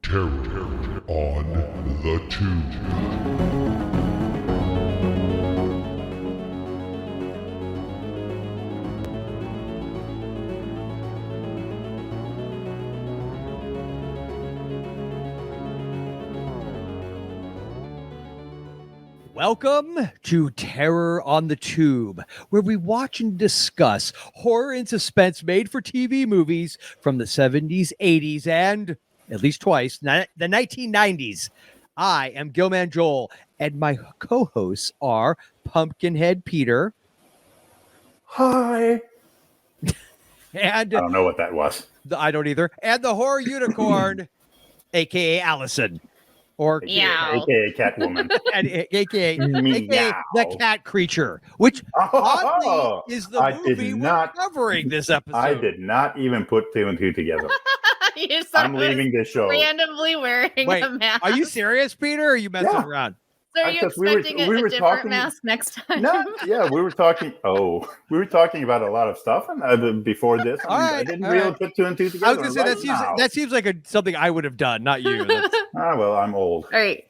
Terror on the Tube. Welcome to Terror on the Tube, where we watch and discuss horror and suspense made for TV movies from the 70s, 80s, and at least twice, the 1990s. I am Gilman Joel, and my co-hosts are Pumpkinhead Peter. Hi. And I don't know what that was. I don't either. And the horror unicorn, aka Allyson. Or AKA Catwoman. and aka Meow. the cat creature, which oddly is the movie we're covering this episode. I did not even put two and two together. I'm leaving this show. Randomly wearing a mask. Are you serious, Peter? Or are you messing around? So are you expecting a different mask next time? No, yeah, we were talking. We were talking about a lot of stuff before this. I didn't really put two and two together. I was going to say that seems like something I would have done, not you. Well, I'm old. All right.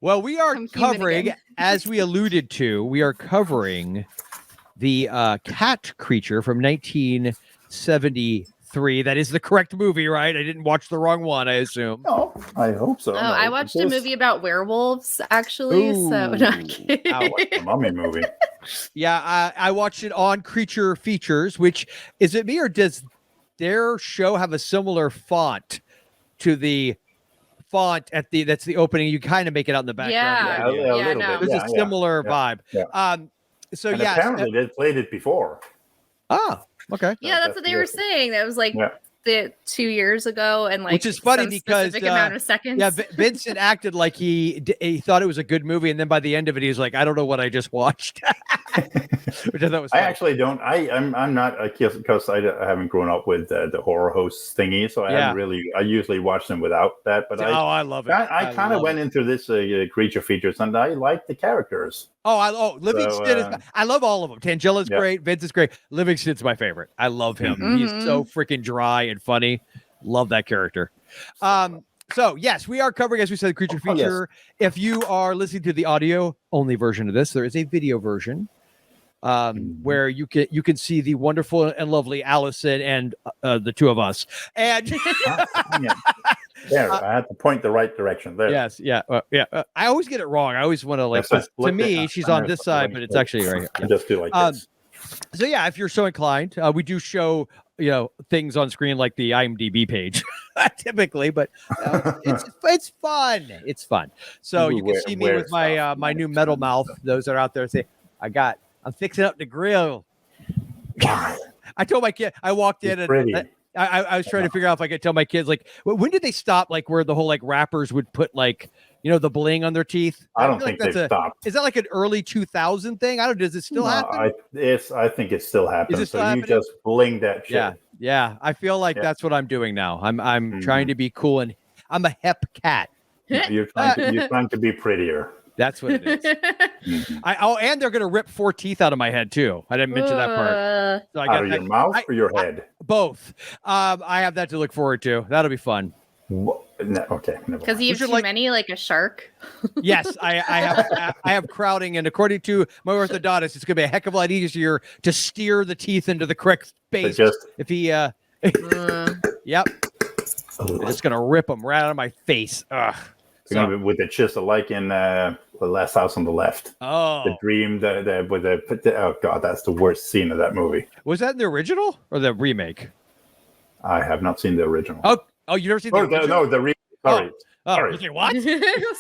Well, we are covering, as we alluded to, we are covering the cat creature from 1973. That is the correct movie, right? I didn't watch the wrong one, I assume. No, I hope so. Oh, I watched a movie about werewolves, actually. Ooh. So not kidding. I watched the Mummy movie. Yeah, I watched it on Creature Features, which, is it me or does their show have a similar font to the font that's the opening? You kind of make it out in the background. Yeah, There's a similar vibe. Yeah. Apparently they played it before. Oh, okay. Yeah, that's what they were saying. That was like the 2 years ago, and like which is funny because specific amount of seconds. Yeah, Vincent acted like he thought it was a good movie, and then by the end of it, he was like, "I don't know what I just watched," which I thought was funny. I actually don't. I'm not because I haven't grown up with the horror host thingy, so I haven't really. I usually watch them without that. But I love it. I kind of went into this Creature Features, and I like the characters. Livingston is. I love all of them. Tangella's great. Vince is great. Livingston's my favorite. I love him. Mm-hmm. He's so freaking dry and funny. Love that character. So yes, we are covering, as we said, the Creature Feature. If you are listening to the audio only version of this, there is a video version where you can see the wonderful and lovely Allyson and the two of us. And there, I had to point the right direction there. Yes, I always get it wrong. I always want to to me, she's on this side, but it's actually right here. I just do like this. So yeah, if you're so inclined, we do show things on screen like the IMDb page typically, but it's fun. It's fun. So you can see me with my my new metal mouth. Those that are out there say, I'm fixing up the grill. I told my kid, I walked in and I was trying to figure out if I could tell my kids, like, when did they stop, like, where the whole, like, rappers would put, like, the bling on their teeth? I don't think they've stopped. Is that like an early 2000 thing? I don't know. Does it still happen? I think it still happens. Is it still happening? You just bling that shit. Yeah. I feel like that's what I'm doing now. I'm trying to be cool, and I'm a hep cat. You're trying to be prettier. That's what it is. And they're gonna rip 4 teeth out of my head too. I didn't mention that part. So out of your mouth or your head? Both. I have that to look forward to. That'll be fun. Okay. Because you have too many, like a shark. Yes, I have crowding, and according to my orthodontist, it's gonna be a heck of a lot easier to steer the teeth into the correct space. If he, yep, it's gonna rip them right out of my face. Ugh. With the chisel, like in The Last House on the Left. Oh, the dream, oh god, that's the worst scene of that movie. Was that in the original or the remake? I have not seen the original. Oh, you never seen the original? No, the remake. Sorry. Sorry. Okay, what? I was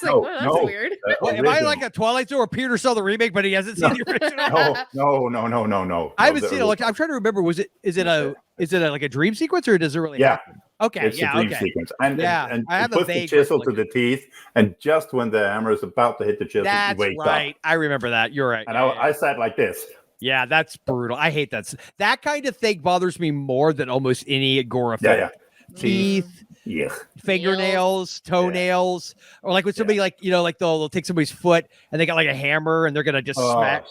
like, well, that's weird. Am I like a Twilight Zone where Peter saw the remake, but he hasn't seen the original? No. I haven't seen it. Like, I'm trying to remember. Is it like a dream sequence, or does it really happen? Okay, it's a dream sequence. And I have puts the chisel to the teeth, and just when the hammer is about to hit the chisel, that's you wake right. up. I remember that. You're right. And I sat like this. Yeah, that's brutal. I hate that. That kind of thing bothers me more than almost any agoraphobic. Teeth, fingernails, toenails, or like when somebody like they'll take somebody's foot and they got like a hammer and they're gonna just smack.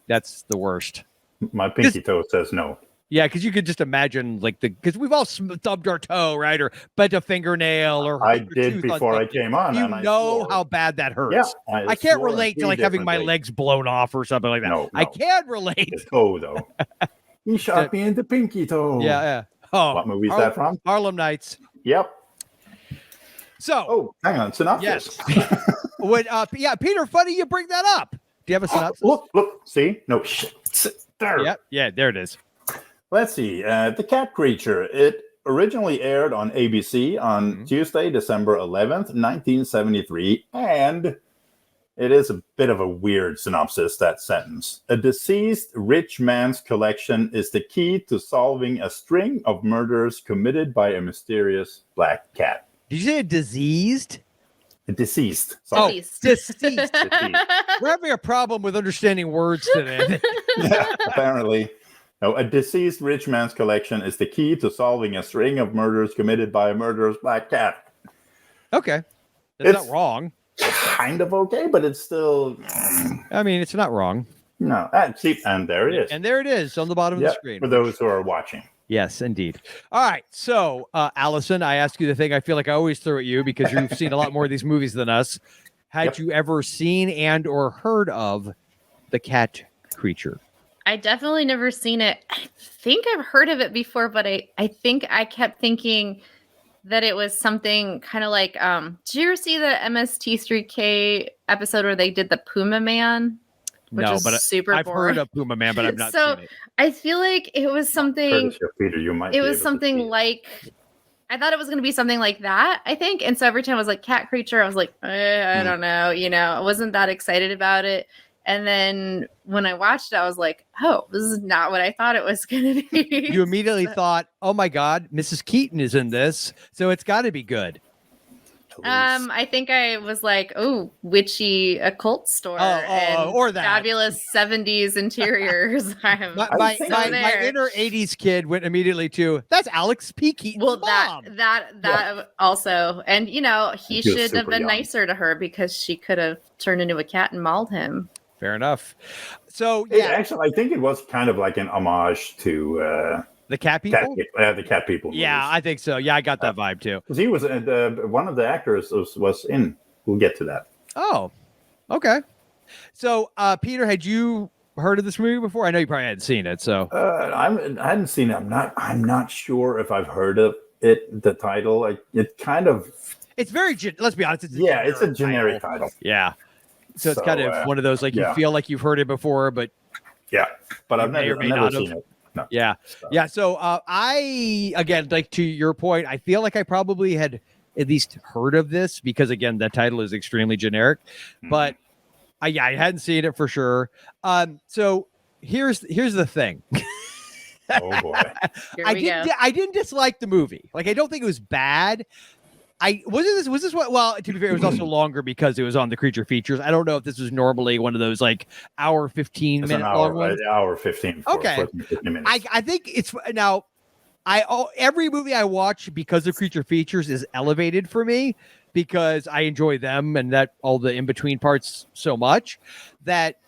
That's the worst. My pinky toe says no. Yeah, because you could just imagine because we've all thubbed our toe, right, or bent a fingernail, or I did before I came on. You and know swore. how bad that hurts. Yeah, I can't relate to having my legs blown off or something like that. No. I can relate. The toe though. He shot me in the pinky toe. Yeah. Oh, what movie is that from? Harlem Nights. Yep. So, hang on, synopsis. Yes. Peter, funny you bring that up. Do you have a synopsis? Look, see? No, shit. There. Yep. Yeah, there it is. Let's see. The Cat Creature. It originally aired on ABC on Tuesday, December 11th, 1973. And it is a bit of a weird synopsis, that sentence. A deceased rich man's collection is the key to solving a string of murders committed by a mysterious black cat. Did you say diseased? Deceased. Sorry. Deceased. We're having a problem with understanding words today. Yeah, apparently. No, a deceased rich man's collection is the key to solving a string of murders committed by a murderous black cat. Okay. That's not wrong. Kind of okay, but it's still... I mean, it's not wrong. No. See, and there it is. And there it is on the bottom of the screen. For those who are watching. Yes, indeed. All right. So, Allyson, I ask you the thing I feel like I always throw at you because you've seen a lot more of these movies than us. Had you ever seen and or heard of The Cat Creature? I definitely never seen it. I think I've heard of it before, but I think I kept thinking that it was something kind of like, did you ever see the MST3K episode where they did the Puma Man? No, but I've heard of Puma Man, but I've not seen it. I feel like it was something. Peter, you might. It was something like. I thought it was going to be something like that, I think. And so every time I was like Cat Creature, I was like, I don't know, I wasn't that excited about it. And then when I watched it, I was like, oh, this is not what I thought it was going to be. You immediately thought, oh my God, Mrs. Keaton is in this, so it's got to be good. I think I was like, oh, witchy occult store or that fabulous 70s interiors. My inner 80s kid went immediately to that's Alex P. Keaton's mom. That also, and he should have been nicer to her because she could have turned into a cat and mauled him. Fair enough. So actually, I think it was kind of like an homage to. The cat people? The cat people. Movies. Yeah, I think so. Yeah, I got that vibe too. Because he was one of the actors was in. We'll get to that. Oh, okay. So, Peter, had you heard of this movie before? I know you probably hadn't seen it. So I hadn't seen it. I'm not sure if I've heard of it. The title, it kind of. It's very. Let's be honest. It's a generic title. Yeah. So it's kind of one of those you feel like you've heard it before, but but I've never seen it. No. Yeah. Yeah. So I, again, like to your point, I feel like I probably had at least heard of this because, again, the title is extremely generic, but I hadn't seen it for sure. So here's the thing. Oh boy. I didn't dislike the movie. Like, I don't think it was bad. Was this what? Well, to be fair, it was also longer because it was on the Creature Features. I don't know if this was normally one of those hour 15-minute long ones. Hour 15. Okay. 15 minutes. I think it's now. Every movie I watch because of Creature Features is elevated for me because I enjoy them and that all the in between parts so much that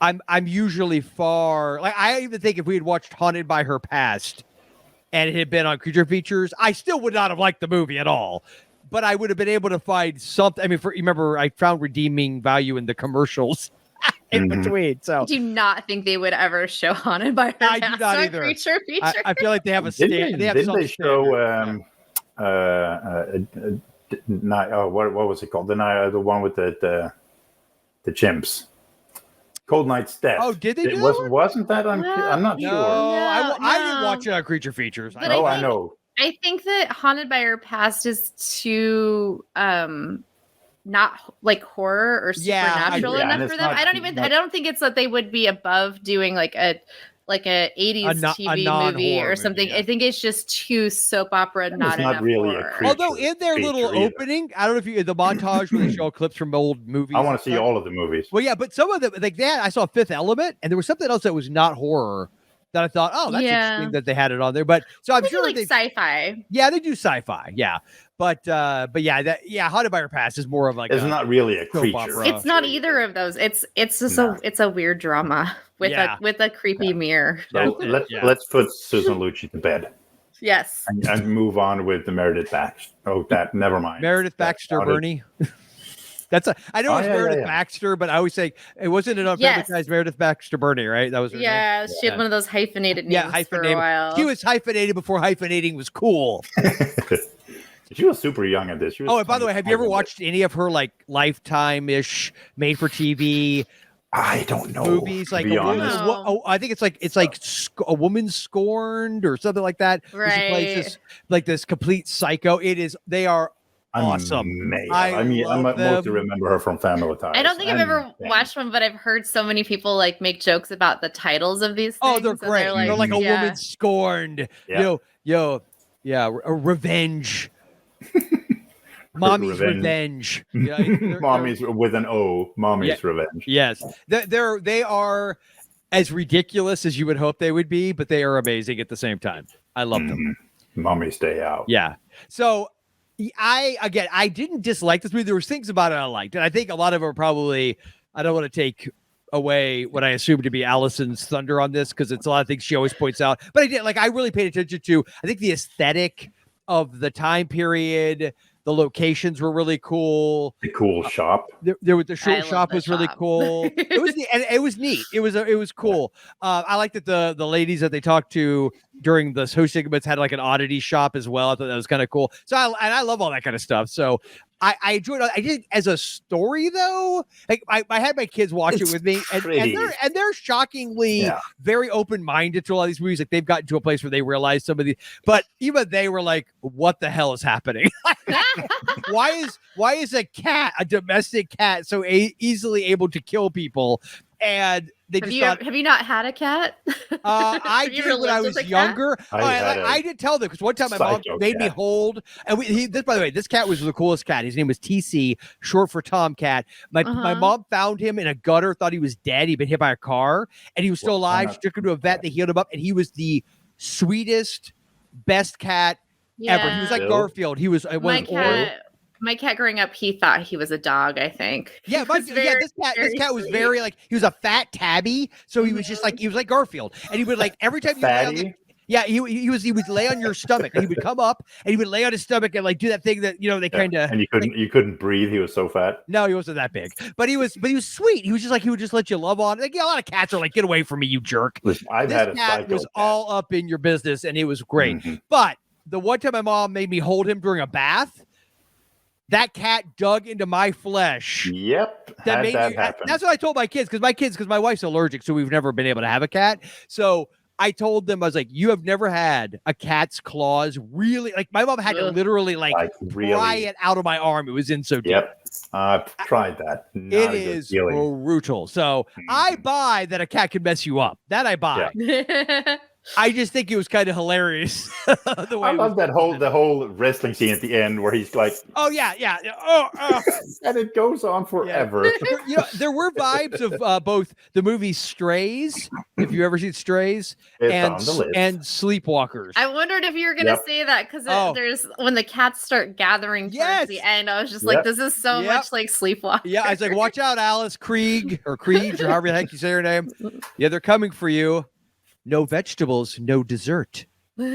I'm usually far. Like, I even think if we had watched Haunted by Her Past and it had been on Creature Features, I still would not have liked the movie at all. But I would have been able to find something. I mean, remember, I found redeeming value in the commercials in between. So I do not think they would ever show Haunted by Her Past. I do not either. Creature Features. I feel like they have a stand. Didn't they show? What was it called? The one with the chimps. Cold Night's Death. Oh, did they? Wasn't that on? I'm not sure. I didn't watch it on Creature Features. I know. I think that Haunted by Her Past is too not like horror or supernatural enough for them. I don't think it's that they would be above doing like a 80s TV movie or something. I think it's just too soap opera, not enough really horror. Although in their little opening, I don't know if you the montage where they show clips from old movies. I want to see all of the movies. Well, yeah, but some of them like that. I saw Fifth Element, and there was something else that was not horror that I thought, oh, that's interesting that they had it on there. But so I'm sure they sci-fi. Yeah, they do sci-fi. Yeah, but Haunted by Your Past is more of like it's not really a creature. Opera. It's not either of those. It's just it's a weird drama with a creepy mirror. So let's put Susan Lucci to bed. Yes, and move on with the Meredith Baxter. Oh, never mind. Meredith Baxter, Bernie. I know it's Meredith Baxter, but I always say it wasn't an unadvertised Meredith Baxter Bernie, right? That was her name. She had one of those hyphenated names for a while. She was hyphenated before hyphenating was cool. She was super young at this. And by the way, have you ever watched any of her like Lifetime-ish made for TV? I don't know movies like I think it's like A Woman Scorned or something like that. Right. She plays this complete psycho. They are awesome. I mostly remember her from Family Ties. I don't think I've ever watched one, but I've heard so many people like make jokes about the titles of these things. Oh, they're great. They're like A Woman Scorned. Yeah. Revenge. Mommy's Revenge. Mommy's with an O. Mommy's Revenge. Yes. They are as ridiculous as you would hope they would be, but they are amazing at the same time. I love them. Mommy's Day Out. Yeah. So I didn't dislike this movie. There was things about it I liked. And I think a lot of them are probably, I don't want to take away what I assume to be Allyson's thunder on this, because it's a lot of things she always points out. But I really paid attention to, I think the aesthetic of the time period. The locations were really cool. The cool shop. The shop was really cool. It was neat. It was cool. I liked that the ladies that they talked to during the host segments had like an oddity shop as well. I thought that was kind of cool. So I love all that kind of stuff. So I enjoyed it. I did as a story though. Like I had my kids watch it with me, and they're shockingly very open minded to a lot of these movies. Like they've gotten to a place where they realize some of these, but even they were like, "What the hell is happening? Why is a domestic cat so easily able to kill people?" And they have you not had a cat? I did when I was younger. I did tell them, because one time my mom made me hold, and by the way, this cat was the coolest cat. His name was TC, short for Tomcat. My mom found him in a gutter, thought he was dead. He'd been hit by a car, and he was still alive. She took him to a vet. They healed him up, and he was the sweetest, best cat ever. He was like Garfield. He was my cat growing up, he thought he was a dog, I think. Yeah, this cat was very like, he was a fat tabby, so he was just like, he was like Garfield, and he would like every time you lay on he would lay on your stomach, and he would come up and he would lay on his stomach and like do that thing that they kind of, and you couldn't breathe. He was so fat. No, he wasn't that big, but he was sweet. He was just like, he would just let you love on. Like a lot of cats are like, get away from me, you jerk. Listen, I've had a cat was all up in your business, and it was great. But the one time my mom made me hold him during a bath, that cat dug into my flesh. Yep. That happen. That's what I told my kids, because my wife's allergic, so we've never been able to have a cat. So I told them, I was like, you have never had a cat's claws really, like my mom had to literally pry it out of my arm. It was in so deep. Yep. I've tried that. It is brutal. So I buy that a cat can mess you up. That I buy. Yeah. I just think it was kind of hilarious. The way I love the whole wrestling scene at the end where he's like, "Oh yeah." And it goes on forever. Yeah. There were vibes of both the movie Strays, if you ever seen Strays, and Sleepwalkers. I wondered if you were going to say that, because there's when the cats start gathering towards the end. I was just like, this is so much like Sleepwalkers. Yeah, I was like, watch out, Alice Krieg or however the heck you say her name. Yeah, they're coming for you. No vegetables, no dessert. So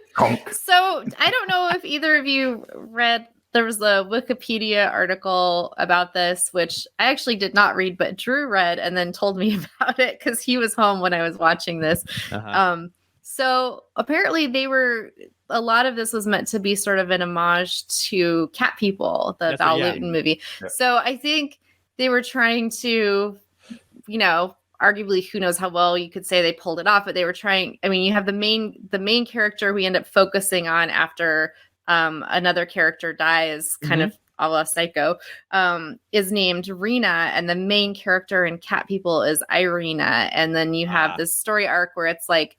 I don't know if either of you read, there was a Wikipedia article about this, which I actually did not read, but Drew read and then told me about it because he was home when I was watching this. So apparently a lot of this was meant to be sort of an homage to Cat People, the Val Lewton movie. Yeah. So I think they were trying to, arguably, who knows how well you could say they pulled it off, but they were trying. I mean, you have the main character we end up focusing on after another character dies, kind of a la Psycho, is named Renne, and the main character in Cat People is Irina. And then you have this story arc where it's like,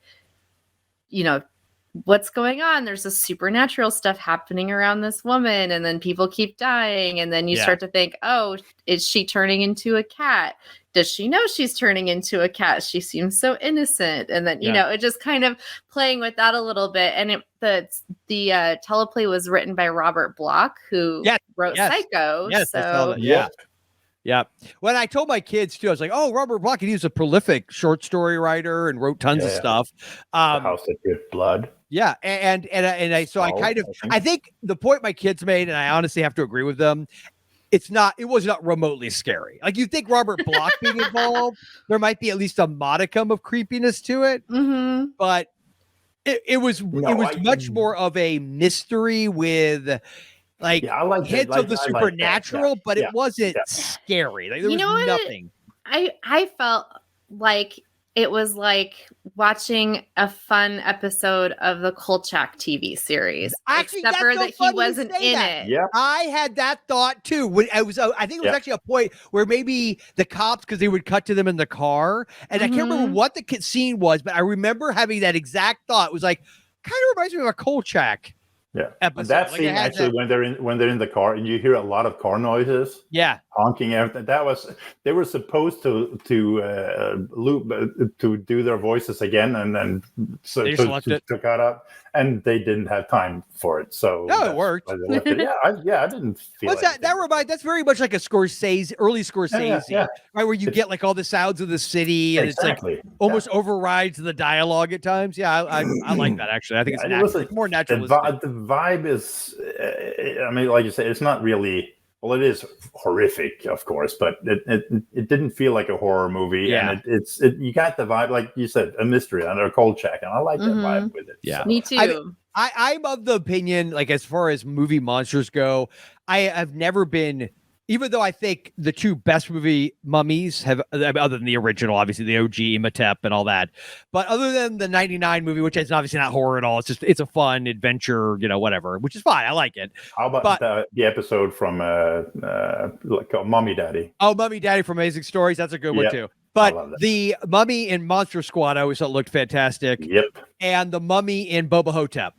what's going on? There's this supernatural stuff happening around this woman, and then people keep dying, and then you start to think, oh, is she turning into a cat? Does she know she's turning into a cat? She seems so innocent. And then, you know, it just kind of playing with that a little bit. And the teleplay was written by Robert Bloch, who wrote Psycho. Yes, so yeah. When I told my kids too, I was like, "Oh, Robert Bloch, he was a prolific short story writer and wrote tons of stuff." The House of Good Blood. Yeah, and I think the point my kids made, and I honestly have to agree with them. It was not remotely scary. Like, you think Robert Bloch being involved, there might be at least a modicum of creepiness to it, but it was much more of a mystery with hints of the supernatural, but it wasn't scary. Like, there was nothing. I felt like it was like watching a fun episode of the Kolchak TV series, except for that he wasn't in it. Yep. I had that thought too. When I think it was actually a point where maybe the cops, because they would cut to them in the car, and I can't remember what the scene was, but I remember having that exact thought. It was like, kind of reminds me of a Kolchak. Yeah, episode. And that scene actually, when they're in the car and you hear a lot of car noises, honking, everything. They were supposed to loop to do their voices again, and then to cut up, and they didn't have time for it. So it worked. I didn't feel. What's that? That's very much like a Scorsese, early Scorsese, right? Where you get like all the sounds of the city, and it's like almost overrides the dialogue at times. Yeah, I like that actually. I think it's more natural. The vibe is, I mean, like you said, it's not really. Well, it is horrific, of course, but it didn't feel like a horror movie, and you got the vibe, like you said, a mystery under a Kolchak, and I like that vibe with it. Yeah, so. Me too. I'm of the opinion, like, as far as movie monsters go, I have never been. Even though I think the two best movie mummies have, other than the original, obviously the OG, Imhotep and all that, but other than the 99 movie, which is obviously not horror at all, it's a fun adventure, whatever, which is fine. I like it. How about the episode from Mummy Daddy? Oh, Mummy Daddy from Amazing Stories. That's a good one too. But the mummy in Monster Squad, I always thought looked fantastic. Yep. And the mummy in Boba Hotep.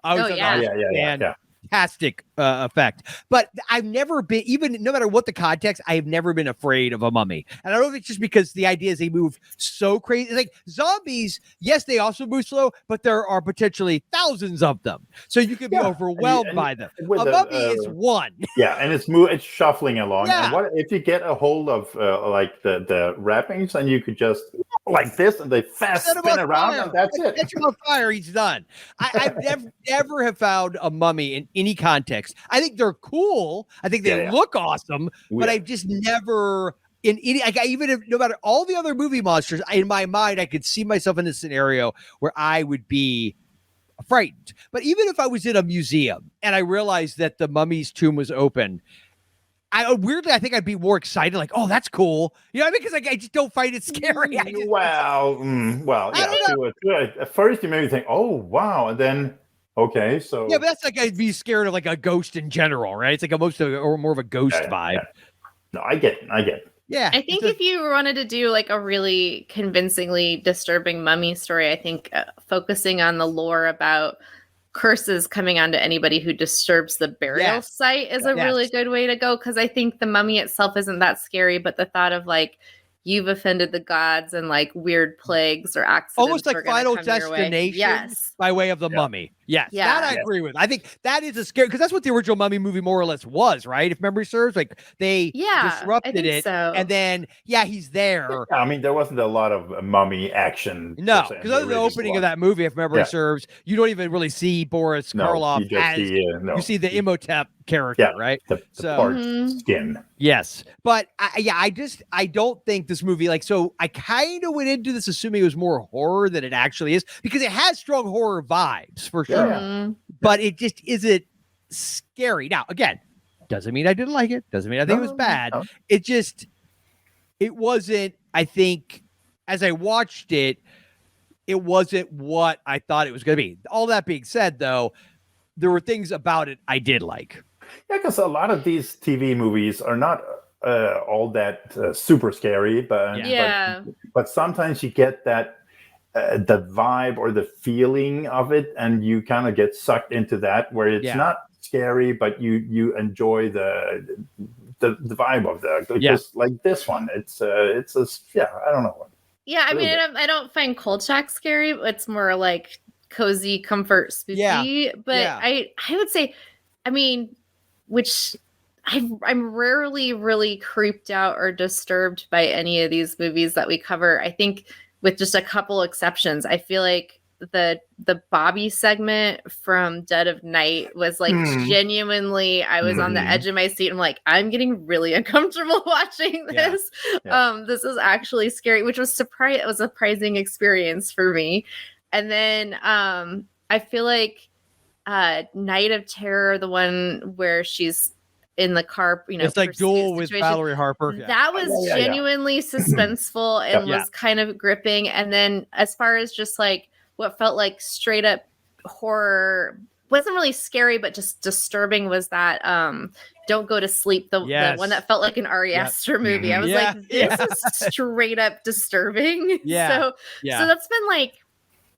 I always thought fantastic effect. But I've never been, even no matter what the context, I have never been afraid of a mummy. And I don't think it's just because the idea is they move so crazy. It's like zombies, yes, they also move slow, but there are potentially thousands of them. So you could be overwhelmed by them. A mummy is one. Yeah, and it's shuffling along. Yeah. And what if you get a hold of like the wrappings, and you could just like this, and they fast spin around, and that's it. Catch him on fire, he's done. I've never have found a mummy in any context. I think they're cool. I think they look awesome, but I've just never in any. No matter all the other movie monsters, in my mind, I could see myself in a scenario where I would be frightened. But even if I was in a museum and I realized that the mummy's tomb was open, I think I'd be more excited. Like, oh, that's cool. You know what I mean? Because I just don't find it scary. At first you maybe think, oh wow, and then. Okay, so but that's like I'd be scared of like a ghost in general, right? It's like more of a ghost vibe. Yeah. No, I get it. Yeah, I think if you wanted to do like a really convincingly disturbing mummy story, I think focusing on the lore about curses coming onto anybody who disturbs the burial site is a really good way to go. Because I think the mummy itself isn't that scary, but the thought of like, you've offended the gods and like weird plagues or accidents. Almost like Final Destination by way of the mummy. Yes, that I agree with. I think that is a scary, because that's what the original Mummy movie more or less was, right? If memory serves, like they disrupted it, and then he's there. I mean, there wasn't a lot of mummy action. No, because other than the opening of that movie, if memory serves, you don't even really see Boris Karloff you see the Imhotep character, right? The parched skin. Yes, but I don't think this movie, like, so I kind of went into this assuming it was more horror than it actually is, because it has strong horror vibes for sure. But it just isn't scary. Now, again, doesn't mean I didn't like it. Doesn't mean I think it was bad. No. It wasn't, I think, as I watched it, it wasn't what I thought it was going to be. All that being said, though, there were things about it I did like. Yeah, because a lot of these TV movies are not all that super scary, but sometimes you get that the vibe or the feeling of it, and you kind of get sucked into that, where it's not scary, but you enjoy the vibe of that. Just like this one, it's I don't know. Yeah, I mean, I don't find Kolchak scary. It's more like cozy, comfort, spooky. Yeah. But I would say, I mean, which I'm rarely really creeped out or disturbed by any of these movies that we cover. I think with just a couple exceptions, I feel like the Bobby segment from Dead of Night was like genuinely, I was on the edge of my seat. I'm like, I'm getting really uncomfortable watching this. This is actually scary, which was it was a surprising experience for me. And then I feel like Night of Terror, the one where she's in the car, it's like Duel with Valerie Harper. That was genuinely suspenseful and was kind of gripping. And then as far as just like what felt like straight up horror, wasn't really scary, but just disturbing, was that Don't Go to Sleep, the one that felt like an Ari Aster movie. I was like, this is straight up disturbing. So that's been like,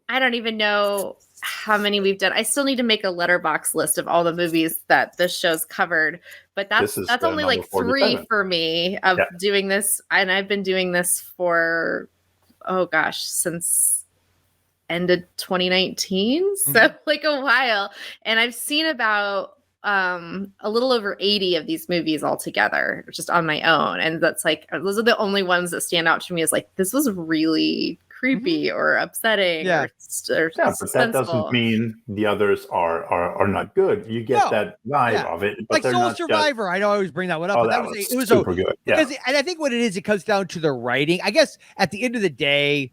I don't even know how many we've done. I still need to make a letterbox list of all the movies that this show's covered, but that's only like 3 for me of doing this. And I've been doing this for, since end of 2019. So like a while. And I've seen about a little over 80 of these movies altogether, just on my own. And that's like, those are the only ones that stand out to me as like, this was really creepy or upsetting or but that doesn't mean the others are not good. You get that vibe of it, but like Soul Survivor. I know I always bring that one up, but it was super good. And I think what it is, it comes down to the writing. I guess at the end of the day,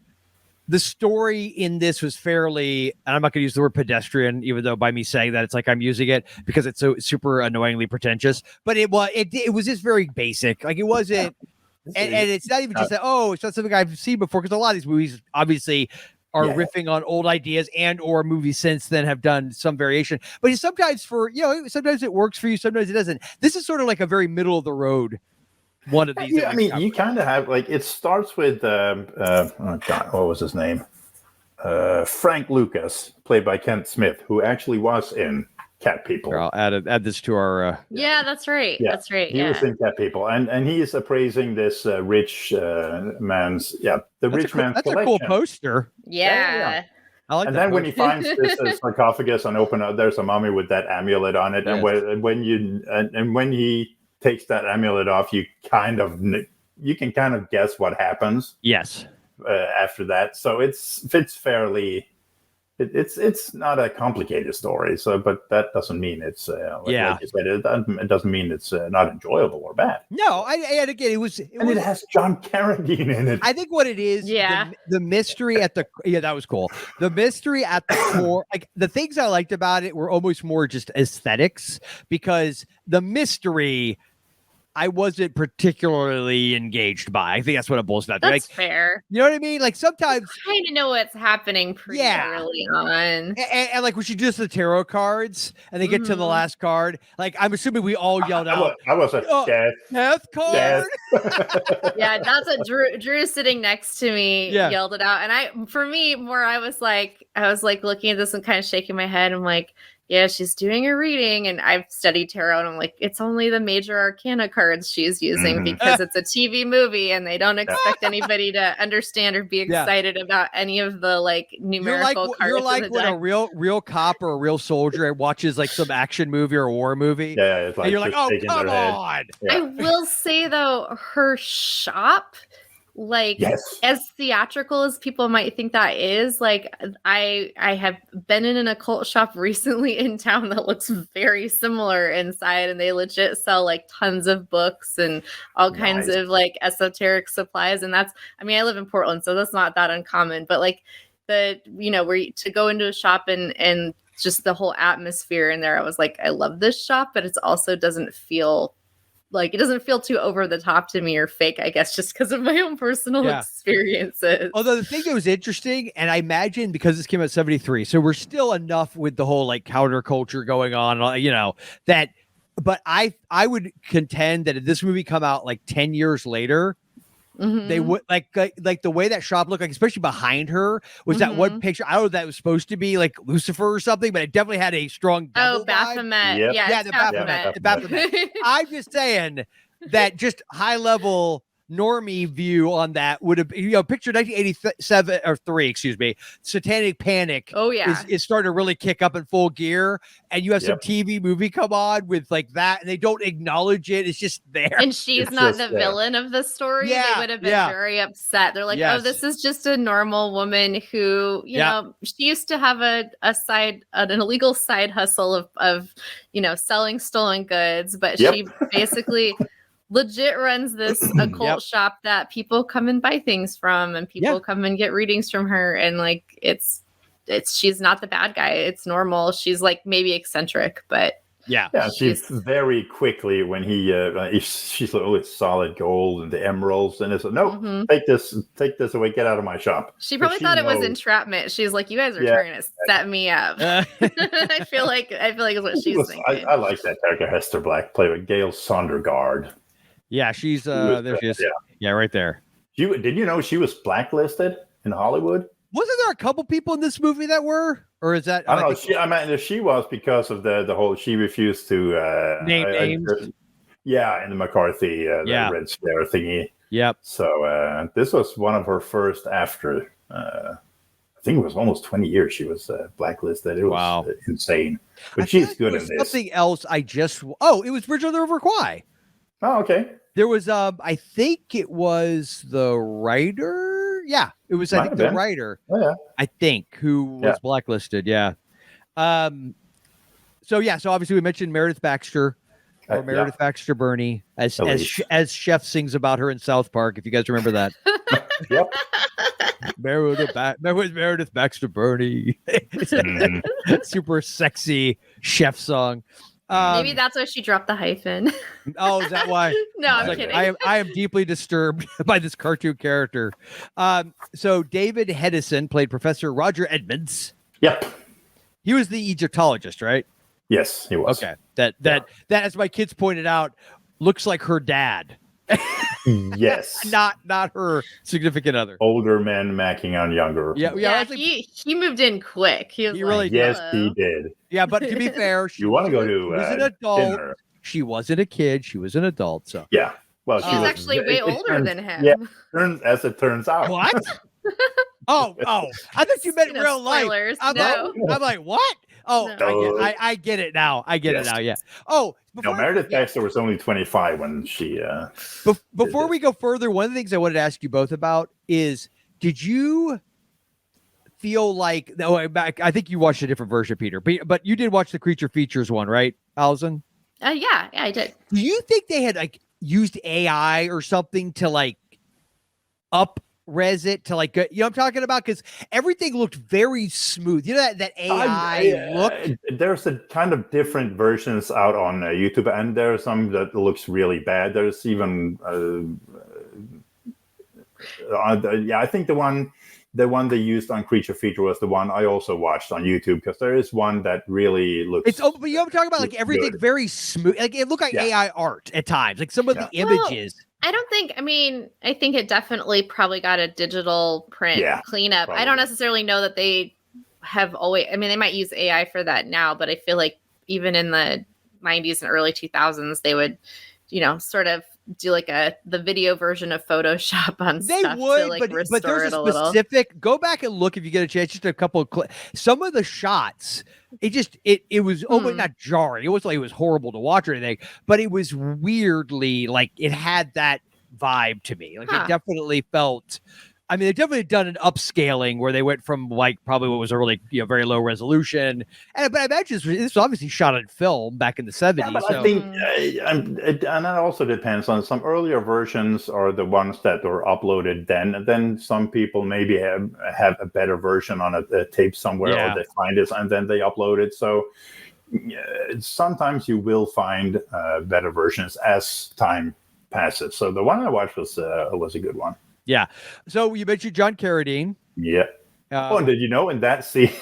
the story in this was fairly, and I'm not going to use the word pedestrian, even though by me saying that, it's like I'm using it because it's so super annoyingly pretentious. But it was just very basic. Like it wasn't. And it's not even just that, it's not something I've seen before, because a lot of these movies obviously are riffing on old ideas, and or movies since then have done some variation. But sometimes sometimes it works for you, sometimes it doesn't. This is sort of like a very middle of the road one of these. Yeah, I mean, you kind of have, like, it starts with what was his name? Frank Lucas, played by Kent Smith, who actually was in Cat People. Here, I'll add this to our. That's right. Yeah. That's right. He was in Cat People, and he is appraising this rich man's rich man's that's collection. A cool poster. Yeah. I like. And that then poster. when he finds this sarcophagus and open up, there's a mummy with that amulet on it, and when he takes that amulet off, you can kind of guess what happens. Yes. After that, so it's fairly. It's not a complicated story, but that doesn't mean it's like you said, it doesn't mean it's not enjoyable or bad. No, and again, it has John Carradine in it. I think what it is, the mystery at the that was cool. The mystery at the core, like the things I liked about it were almost more just aesthetics, because the mystery I wasn't particularly engaged by. I think that's what it boils down to. That's fair. You know what I mean? Like sometimes you kind of know what's happening pretty early on. And like when she does the tarot cards and they get to the last card, like I'm assuming we all yelled out. I was a death card. Yeah, that's what Drew sitting next to me yelled it out. And I was like looking at this and kind of shaking my head. I'm like, yeah, she's doing a reading, and I've studied tarot, and I'm like, it's only the major arcana cards she's using because it's a TV movie, and they don't expect anybody to understand or be excited about any of the like numerical cards. You're like when a real cop or a real soldier watches like some action movie or a war movie. Yeah, it's like, and you're like, oh, come on. Yeah. I will say though, her shop, like as theatrical as people might think that is, like I have been in an occult shop recently in town that looks very similar inside, and they legit sell like tons of books and all kinds of like esoteric supplies. And I live in Portland, so that's not that uncommon, but like where to go into a shop and just the whole atmosphere in there, I was like, I love this shop, but it also doesn't feel too over the top to me or fake, I guess, just because of my own personal experiences. Although the thing that was interesting, and I imagine because this came out 73, so we're still enough with the whole like counterculture going on, but I would contend that if this movie come out like 10 years later, They would like the way that shop looked like, especially behind her was that one picture. I don't know if that was supposed to be like Lucifer or something, but it definitely had a strong devil Baphomet. Yep. Yeah, the Baphomet. The Baphomet. I'm just saying that just high level normie view on that would have, picture 1987 or 3, excuse me, Satanic Panic. Oh yeah, is starting to really kick up in full gear, and you have some TV movie come on with like that, and they don't acknowledge it. It's just there, and she's not the villain of the story. They would have been very upset. They're like, oh, this is just a normal woman who, you know, she used to have an illegal side hustle of selling stolen goods, but she basically legit runs this occult shop that people come and buy things from, and people come and get readings from her, and like it's she's not the bad guy. It's normal. She's like maybe eccentric, but she's very quickly when she's like, oh, it's solid gold and the emeralds, and it's like, no, take this away, get out of my shop. She probably thought it was entrapment. She's like, you guys are trying to set me up. I feel like is what she's thinking. I like that character, Hester Black, played with Gale Sondergaard. Yeah, she's there she is. Yeah, right there. Did you know she was blacklisted in Hollywood? Wasn't there a couple people in this movie that were? Or is that? I don't know. She was because of the whole. She refused to name names. In the McCarthy the Red Scare thingy. Yep. So this was one of her first after. I think it was almost 20 years she was blacklisted. It was insane. But she's good at this. Something else. It was Bridge on the River Kwai. Oh, okay. There was I think it was the writer. Yeah, it was the writer. Oh, yeah. I think who was blacklisted. Yeah. So obviously we mentioned Meredith Baxter or Meredith Baxter Burney as Chef sings about her in South Park. If you guys remember that. Yep. Meredith Baxter Burney. Super sexy chef song. Maybe that's why she dropped the hyphen. Oh, is that why? No, I'm kidding. I am deeply disturbed by this cartoon character. So David Hedison played Professor Roger Edmonds. Yep. He was the Egyptologist, right? Yes, he was. Okay. That as my kids pointed out, looks like her dad. Yes. Not her significant other. Older men macking on younger. Yeah. He moved in quick. He really yes, he did. Yeah, but to be fair, she was an adult. Dinner. She wasn't a kid. She was an adult. So yeah. Well, she's actually way older than him. Yeah, as it turns out. What? Oh! I thought you meant real life. I'm like, what? Oh, no. I get it now. I get it now. Yeah. Oh, Meredith Baxter was only 25 when she. Before we go further, one of the things I wanted to ask you both about is, did you feel like? I think you watched a different version, Peter, but you did watch the Creature Features one, right, Allyson? Yeah, I did. Do you think they had used AI or something to up-res it to what I'm talking about? Because everything looked very smooth. You know that AI look? There's a kind of different versions out on YouTube, and there's some that looks really bad. There's even I think the one they used on Creature Feature was the one I also watched on YouTube, because there is one that really looks. But I'm talking about everything good. Very smooth. It looked like AI art at times. Some of the images. I think it definitely probably got a digital print cleanup. Probably. I don't necessarily know that they have always. I mean, they might use AI for that now, but I feel like even in the 90s and early 2000s, they would, sort of do the video version of Photoshop on they stuff would, to but there's a specific. Go back and look if you get a chance. Just a couple of some of the shots. It was almost not jarring. It wasn't like it was horrible to watch or anything, but it was weirdly it had that vibe to me. It definitely felt. I mean, they've definitely done an upscaling where they went from probably what was a really very low resolution, but I imagine this was obviously shot on film back in the 70s. Yeah, but I think, and that also depends on some earlier versions are the ones that were uploaded then, and then some people maybe have a better version on a tape somewhere, or they find it and then they upload it. So sometimes you will find better versions as time passes. So the one I watched was a good one. Yeah. So you mentioned John Carradine. Yeah. And did you know in that scene,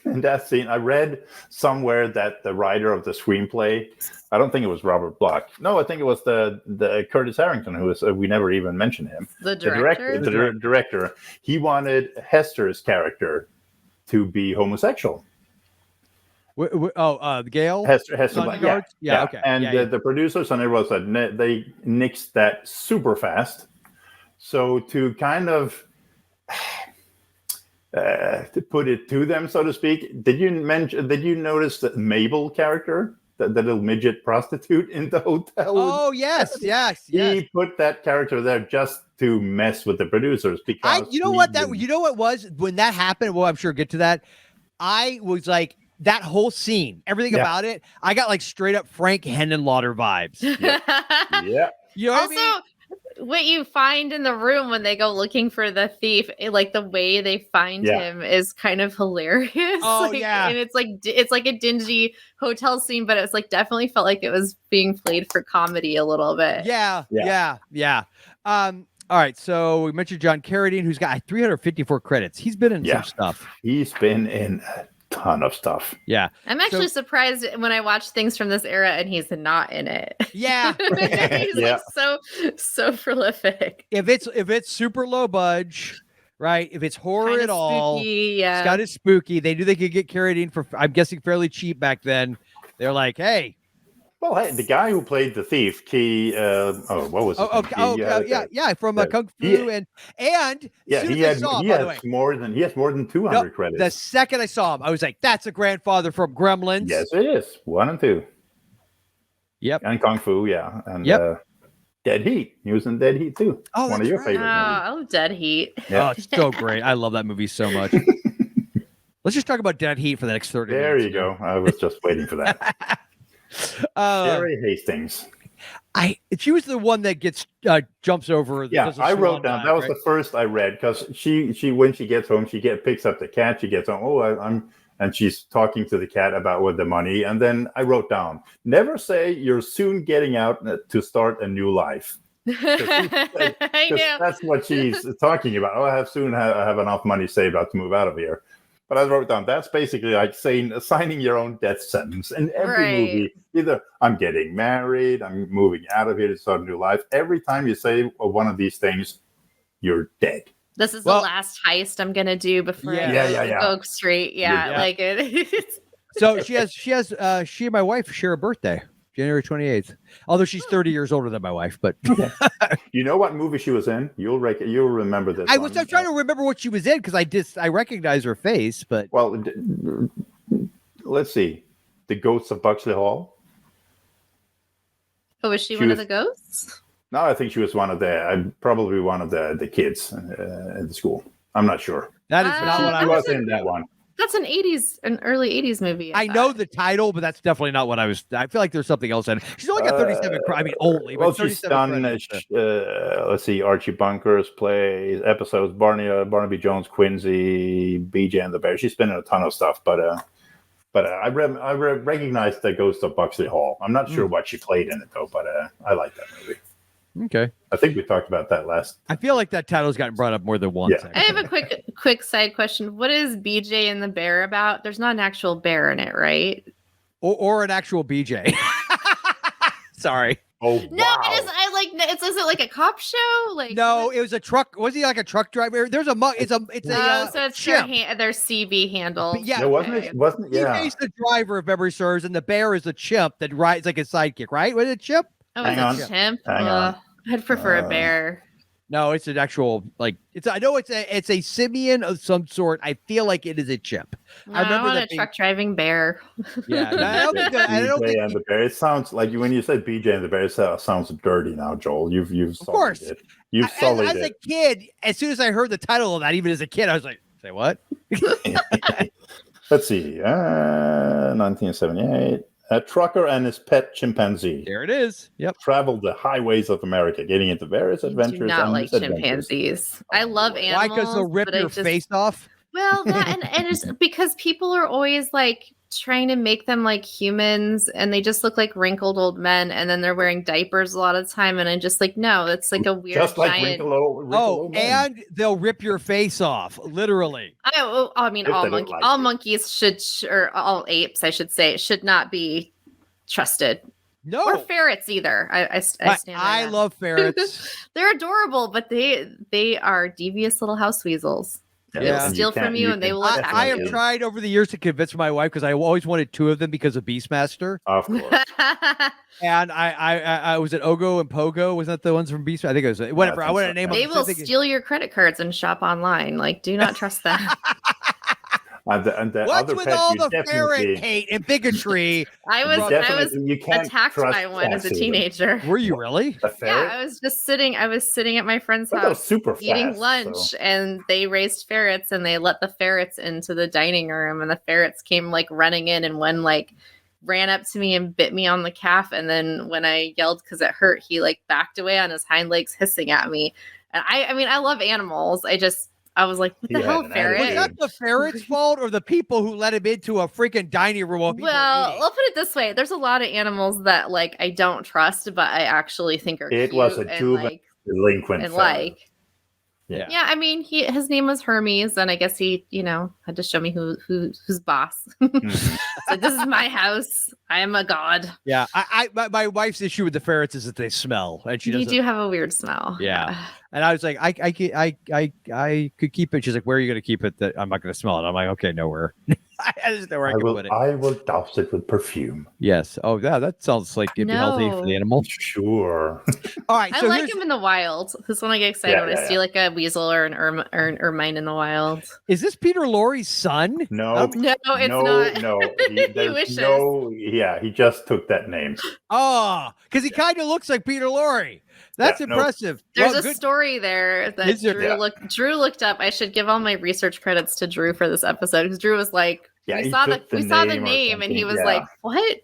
in that scene, I read somewhere that the writer of the screenplay, I don't think it was Robert Bloch. No, I think it was the Curtis Harrington, who was we never even mentioned him. The director. The director. He wanted Hester's character to be homosexual. Gale. Hester Sondergaard? Yeah. Okay. And the producers and everyone said they nixed that super fast. So to kind of to put it to them, so to speak, did you notice that Mabel character, the little midget prostitute in the hotel? Oh yes. He put that character there just to mess with the producers because you know what was when that happened. Well, I'm sure we'll get to that. I was like, that whole scene, everything about it, I got like straight up Frank Henenlotter vibes. Yeah. You know what I mean? What you find in the room when they go looking for the thief, like the way they find him is kind of hilarious. Oh yeah, and it's like a dingy hotel scene, but it's like definitely felt like it was being played for comedy a little bit. Yeah. All right, so we mentioned John Carradine, who's got 354 credits. He's been in some stuff. He's been in a ton of stuff. Yeah. I'm actually surprised when I watch things from this era and he's not in it. Yeah. He's like so prolific. If it's super low budge, right? If it's horror Kinda at all, spooky, it's got it spooky. They knew they could get Carradine for, I'm guessing, fairly cheap back then. They're like, hey. Well, hey, the guy who played the thief, what was it? From Kung Fu and he has more than 200 credits. The second I saw him, I was like, that's a grandfather from Gremlins. Yes, it is 1 and 2. Yep, and Kung Fu, and Dead Heat. He was in Dead Heat too. Oh, one of your favorite movies. I love Dead Heat. Yeah. Oh, it's so great. I love that movie so much. Let's just talk about Dead Heat for the next 30 minutes. There you go. I was just waiting for that. Sherry Hastings. She was the one that gets jumps over. I wrote down. That was the first I read because she when she gets home, picks up the cat. She gets home. And she's talking to the cat about with the money. And then I wrote down, never say you're soon getting out to start a new life. I know. That's what she's talking about. I have enough money saved up to move out of here. But I wrote down, that's basically like signing your own death sentence. In every movie, either I'm getting married, I'm moving out of here to start a new life. Every time you say one of these things, you're dead. This is the last heist I'm gonna do before I go straight. Like it. So she and my wife share a birthday, January 28th. Although she's 30 years older than my wife, but you know what movie she was in? You'll remember this. I'm trying to remember what she was in because I recognize her face, but let's see, The Ghosts of Buxley Hall. Oh, was she one of the ghosts? No, I think she was probably one of the kids at the school. I'm not sure. That is not what I was in that one. That's an early 80s movie. I know the title, but that's definitely not what I was. I feel like there's something else in it. She's only got 37. Only. Well, she's done. Let's see. Archie Bunker's plays, episodes. Barnaby Jones, Quincy, BJ and the Bear. She's been in a ton of stuff, but I recognize The Ghost of Buxley Hall. I'm not sure what she played in it though, but I like that movie. Okay. I think we talked about that last. I feel like that title's gotten brought up more than once. Yeah. I have a quick side question. What is BJ and the Bear about? There's not an actual bear in it, right? Or an actual BJ. Sorry. Oh, no, is it like a cop show? Like no, it was a truck. Was he like a truck driver? There's a so it's their CV handle. But yeah, no, wasn't BJ's the driver, if memory serves, and the bear is the chimp that rides like a sidekick, right? Was it Chimp? Oh, it's a chimp. I'd prefer a bear. No, it's an actual I know it's a simian of some sort. I feel like it is a chimp. No, I remember a truck driving bear. Yeah, I don't think the bear. It sounds like when you said BJ and the Bear, it sounds dirty now, Joel. You've of course it. You've sullied it. As a kid, as soon as I heard the title of that, even as a kid, I was like, "Say what?" Let's see. 1978. A trucker and his pet chimpanzee. There it is. Yep. Traveled the highways of America, getting into various adventures. I do not like chimpanzees. I love animals. Why? Because they'll rip your face off? Well, that and it's because people are always like trying to make them like humans, and they just look like wrinkled old men, and then they're wearing diapers a lot of the time, and I'm just like, no, it's like a weird Just like giant. wrinkled old men. And they'll rip your face off, literally. I mean, If all they don't like all it. monkeys or all apes, I should say, should not be trusted. No, Or ferrets either. I stand by I that. love ferrets. They're adorable, but they are devious little house weasels. They Yeah. will steal from you, and they will attack I have you. tried over the years to convince my wife because I always wanted 2 of them because of Beastmaster. Of course. And I was at Ogo and Pogo. Wasn't that the ones from Beastmaster? I think it was whatever. I want to name them. They will steal your credit cards and shop online. Like, do not trust them. And the What's other with pet, all you the definitely- ferret hate and bigotry? I was you can't attacked trust by one as a cats either. teenager. Were you really? A ferret? Yeah, I was sitting at my friend's But that was house super eating fast, lunch, so- and they raised ferrets, and they let the ferrets into the dining room, and the ferrets came like running in, and one like ran up to me and bit me on the calf, and then when I yelled because it hurt, he like backed away on his hind legs, hissing at me. And I mean, I love animals. I was like, what the Yeah, hell, an ferret? Was that the ferret's fault or the people who let him into a freaking dining room while people Well, were eating? I'll put it this way: there's a lot of animals that like I don't trust, but I actually think are It cute was a and juvenile like delinquent and ferret. like. Yeah. Yeah, I mean, his name was Hermes, and I guess he, had to show me who's boss. Mhm. So this is my house. I am a god. Yeah, my wife's issue with the ferrets is that they smell, and she You doesn't. do have a weird smell. Yeah. And I was like, I could keep it. She's like, where are you going to keep it? That I'm not going to smell it. I'm like, okay, nowhere. I just know where I can put it. I will douse it with perfume. Yes. Oh, yeah. That sounds like it'd be healthy for the No. animal. Sure. All right. I So like here's- him in the wild. This one I get excited when I see like a weasel or an ermine in the wild. is this Peter Lorre's son? No, No, it's not. No, He wishes. He just took that name. Oh, because he kind of looks like Peter Lorre. That's Yeah, no. impressive. There's Well, a good- story there that Is there? Drew looked up. I should give all my research credits to Drew for this episode because Drew was like, Yeah, we he saw took the the name, or and he something, was yeah. like, what?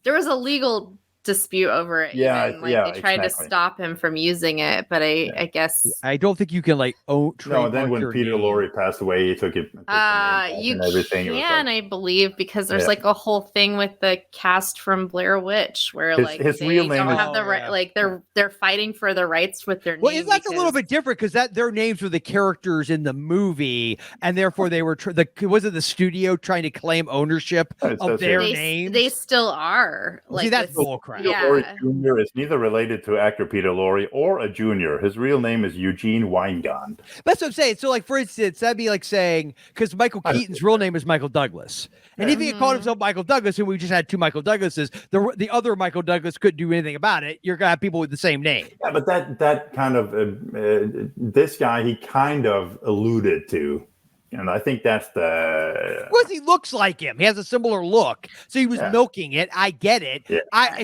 There was a legal dispute over it. Yeah, even. Like yeah, they tried exactly. to stop him from using it, but I guess I don't think you can like No, and then trademark when your Peter name. Lorre passed away, he took it. Took the name back you and everything. It was can, like- I believe, because there's Yeah. like a whole thing with the cast from Blair Witch where His- like his they real name don't is- have the Oh, right, yeah. like they're fighting for the rights with their Well, name. that's a little because- bit different because their names were the characters in the movie, and therefore they were was it the studio trying to claim ownership It of says their here, names? They still are. Like See, that's with- bullcrap. Yeah. Lorre Jr. is neither related to actor Peter Lorre or a junior. His real name is Eugene Weingand. That's what I'm saying. So, like, for instance, that'd be like saying, because Michael Keaton's real name is Michael Douglas. And if he had called himself Michael Douglas and we just had 2 Michael Douglases, the other Michael Douglas couldn't do anything about it. You're going to have people with the same name. Yeah, but that kind of this guy he kind of alluded to, and I think that's the. Because he looks like him. He has a similar look. So he was Yeah. milking it. I get it. Yeah.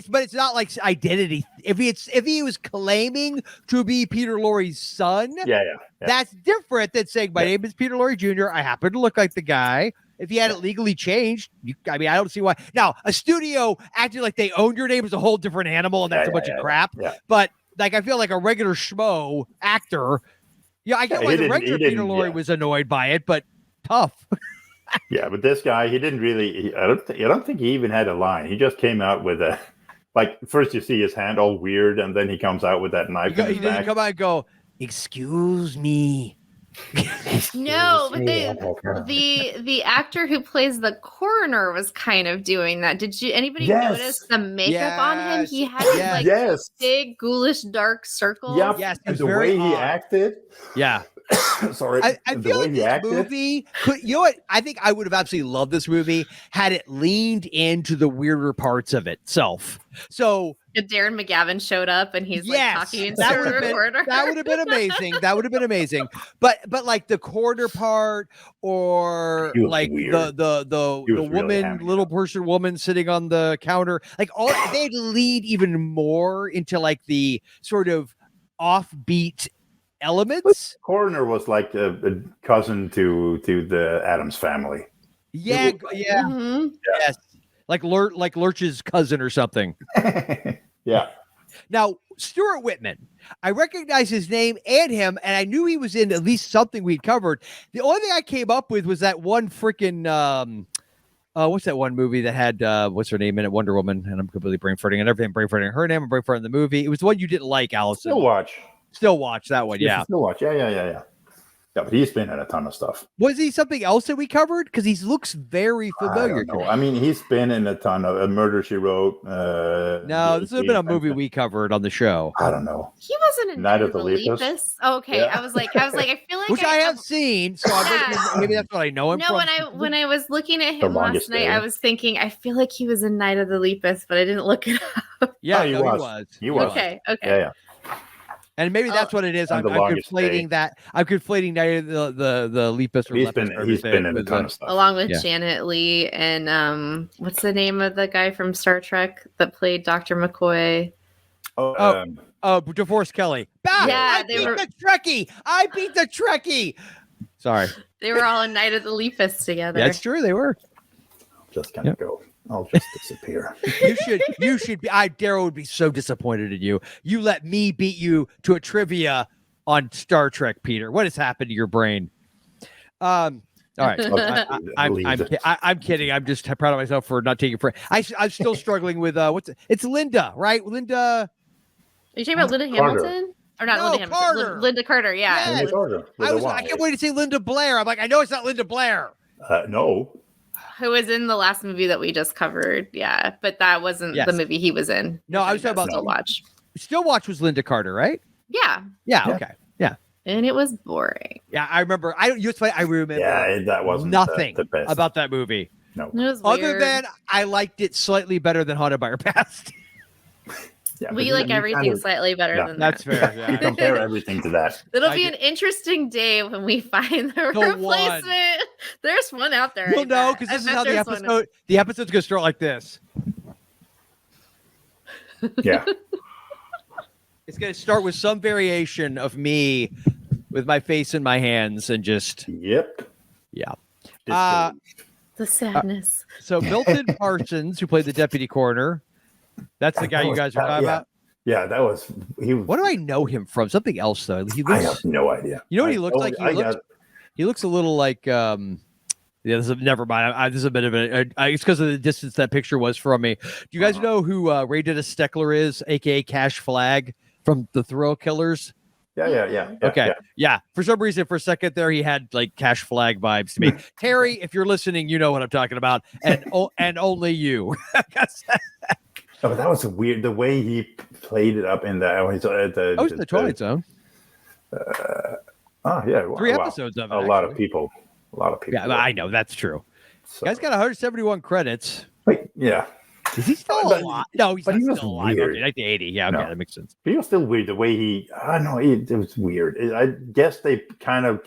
But it's not like identity. If he was claiming to be Peter Lorre's son, Yeah. that's different than saying, my name is Peter Lorre Jr. I happen to look like the guy. If he had it legally changed, I don't see why. Now, a studio acting like they own your name is a whole different animal, and that's a bunch of crap. Yeah. But like, I feel like a regular schmo actor. Yeah, I get Yeah, why he the didn't- regular he Peter didn't, Lorre yeah. was annoyed by it, but tough. Yeah, but this guy, he didn't really. I don't think he even had a line. He just came out with a, like, first you see his hand all weird, and then he comes out with that knife You in his didn't back. come out and go, excuse me. No, but the actor who plays the coroner was kind of doing that. Did anybody Yes. notice the makeup on him? Yes. He had these, Yes. like Yes. big ghoulish dark circles. Yep. Yes, it and was the very way he odd. acted. Yeah. Sorry. I the feel way like he this acted. movie could, you know what? I think I would have absolutely loved this movie had it leaned into the weirder parts of itself. So If Darren McGavin showed up and he's yes, like talking into that a would have been recorder. that would have been amazing. That would have been amazing. But like the corner part, or He was like weird. the He was really woman, hamming it little up. person, woman sitting on the counter, like all they'd lead even more into like the sort of offbeat elements. Coroner was like a cousin to the Addams family. Yeah, yeah, Mhm. yes. Like Lurch's cousin or something. Yeah. Now, Stuart Whitman. I recognized his name and him, and I knew he was in at least something we'd covered. The only thing I came up with was that one freaking what's that one movie that had what's her name in it? Wonder Woman, and I'm completely brain farting and everything. Brain farting her name and brain farting the movie. It was the one you didn't like, Allyson. Still watch that one. Yeah. Still watch. Yeah. Yeah, but he's been in a ton of stuff. Was he something else that we covered? Because he looks very familiar. I don't know. I mean, he's been in a ton of Murder, She Wrote. No, this has been a movie we covered on the show. I don't know. He wasn't in Night of the Lepus. Oh, okay. Yeah. I was like, I feel like which I have seen. So maybe that's what I know him from. No, when I was looking at him last night, I was thinking, I feel like he was in Night of the Lepus, but I didn't look it up. Yeah, he was. He was. Okay. Yeah. And maybe that's what it is. I'm conflating that. I'm conflating the Lepus. He's been in a ton of stuff. Along with Janet Leigh and what's the name of the guy from Star Trek that played Dr. McCoy? DeForest Kelly. I beat the Trekkie. Sorry. They were all in Night of the Lepus together. That's true. They were. Just kind of go. I'll just disappear. You should be. Daryl would be so disappointed in you. You let me beat you to a trivia on Star Trek, Peter. What has happened to your brain? All right. I'm kidding. I'm just proud of myself for not taking it. I'm still struggling with it's Linda, right? Linda. Are you talking about Linda Hamilton? Or not Linda Hamilton? Carter. Linda Carter. Yeah. Yes. Linda Carter. I can't wait to say Linda Blair. I'm like, I know it's not Linda Blair. No. Who was in the last movie that we just covered. Yeah, but that wasn't the movie he was in. No, I was talking about Still Watch. Still Watch was Linda Carter, right? Yeah. Yeah, okay. Yeah. And it was boring. Yeah, I remember. I remember that wasn't nothing the best about that movie. No. It was Other weird. than I liked it slightly better than Haunted by Her Past. Yeah, we like everything slightly better than that's that. Fair. Yeah. You compare everything to that. It'll be an interesting day when we find the replacement. One. There's one out there. You'll know because this is how the episode. The episode's gonna start like this. Yeah. It's gonna start with some variation of me with my face in my hands and just. Yep. Yeah. The sadness. So Milton Parsons, who played the deputy coroner. That's the guy you guys are talking about? Yeah, that was... What do I know him from? Something else, though. I have no idea. You know what he looks like? He looks a little like... never mind. This is a bit of it's because of the distance that picture was from me. Do you guys know who Ray Dennis Steckler is, a.k.a. Cash Flag from the Thrill Killers? Yeah. Okay. Yeah. For some reason, for a second there, he had like Cash Flag vibes to me. Terry, if you're listening, you know what I'm talking about. And only you. Oh, but that was weird. The way he played it up in the Twilight Zone. Yeah. 3 episodes of it. A lot of people. Yeah, I know. That's true. So. Guy's got 171 credits. Wait, yeah. Is he still alive? No, he's not still alive. Weird. Okay, 1980. Yeah, okay, that makes sense. But he was still weird. The way it was weird. I guess they kind of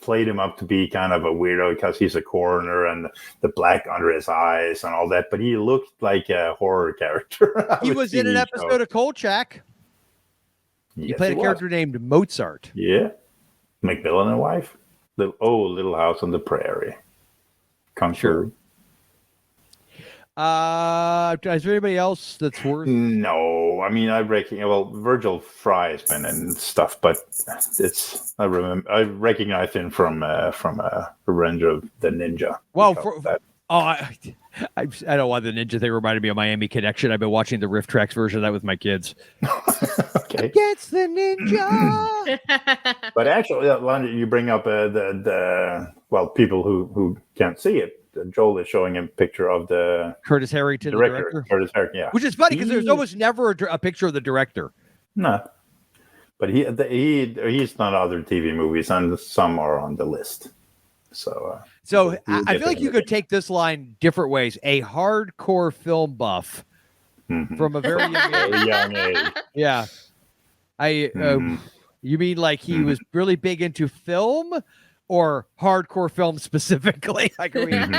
played him up to be kind of a weirdo because he's a coroner and the black under his eyes and all that. But he looked like a horror character. He was in an episode of Kolchak. He played a character named Mozart. Yeah. McMillan and wife. Little House on the Prairie. Kung Fu. Is there anybody else that's worth? No, I mean I reckon. Well, Virgil Fry has been in stuff, but I recognize him from Revenge of the Ninja. Well, I don't know why the Ninja thing reminded me of Miami Connection. I've been watching the Riff Tracks version of that with my kids. Okay, Against the Ninja. But actually, you bring up the people who can't see it. Joel is showing a picture of the Curtis Harrington, director. Curtis Harrington, yeah. Which is funny because there's almost never a picture of the director. No, but he's done other TV movies, and some are on the list. So I feel like you could take this line different ways. A hardcore film buff from a very young age. Yeah, you mean like he was really big into film? Or hardcore film specifically. I can read.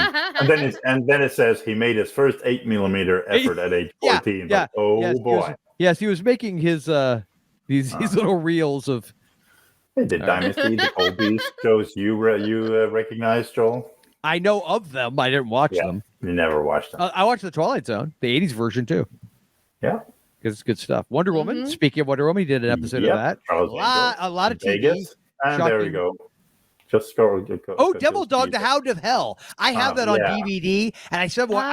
And then it says he made his first 8mm effort at age 14. Yeah. Boy. Yes, he was making his these little reels of. Hey, the Dynasty, the Colbys, shows you recognize, Joel? I know of them. I didn't watch them. You never watched them. I watched the Twilight Zone, the '80s version too. Yeah. it's good stuff. Wonder Woman. Speaking of Wonder Woman, he did an episode of that. A lot of TV. Vegas. And there we go. Just go. Devil Dog, the Hound of Hell. I have that on DVD, and I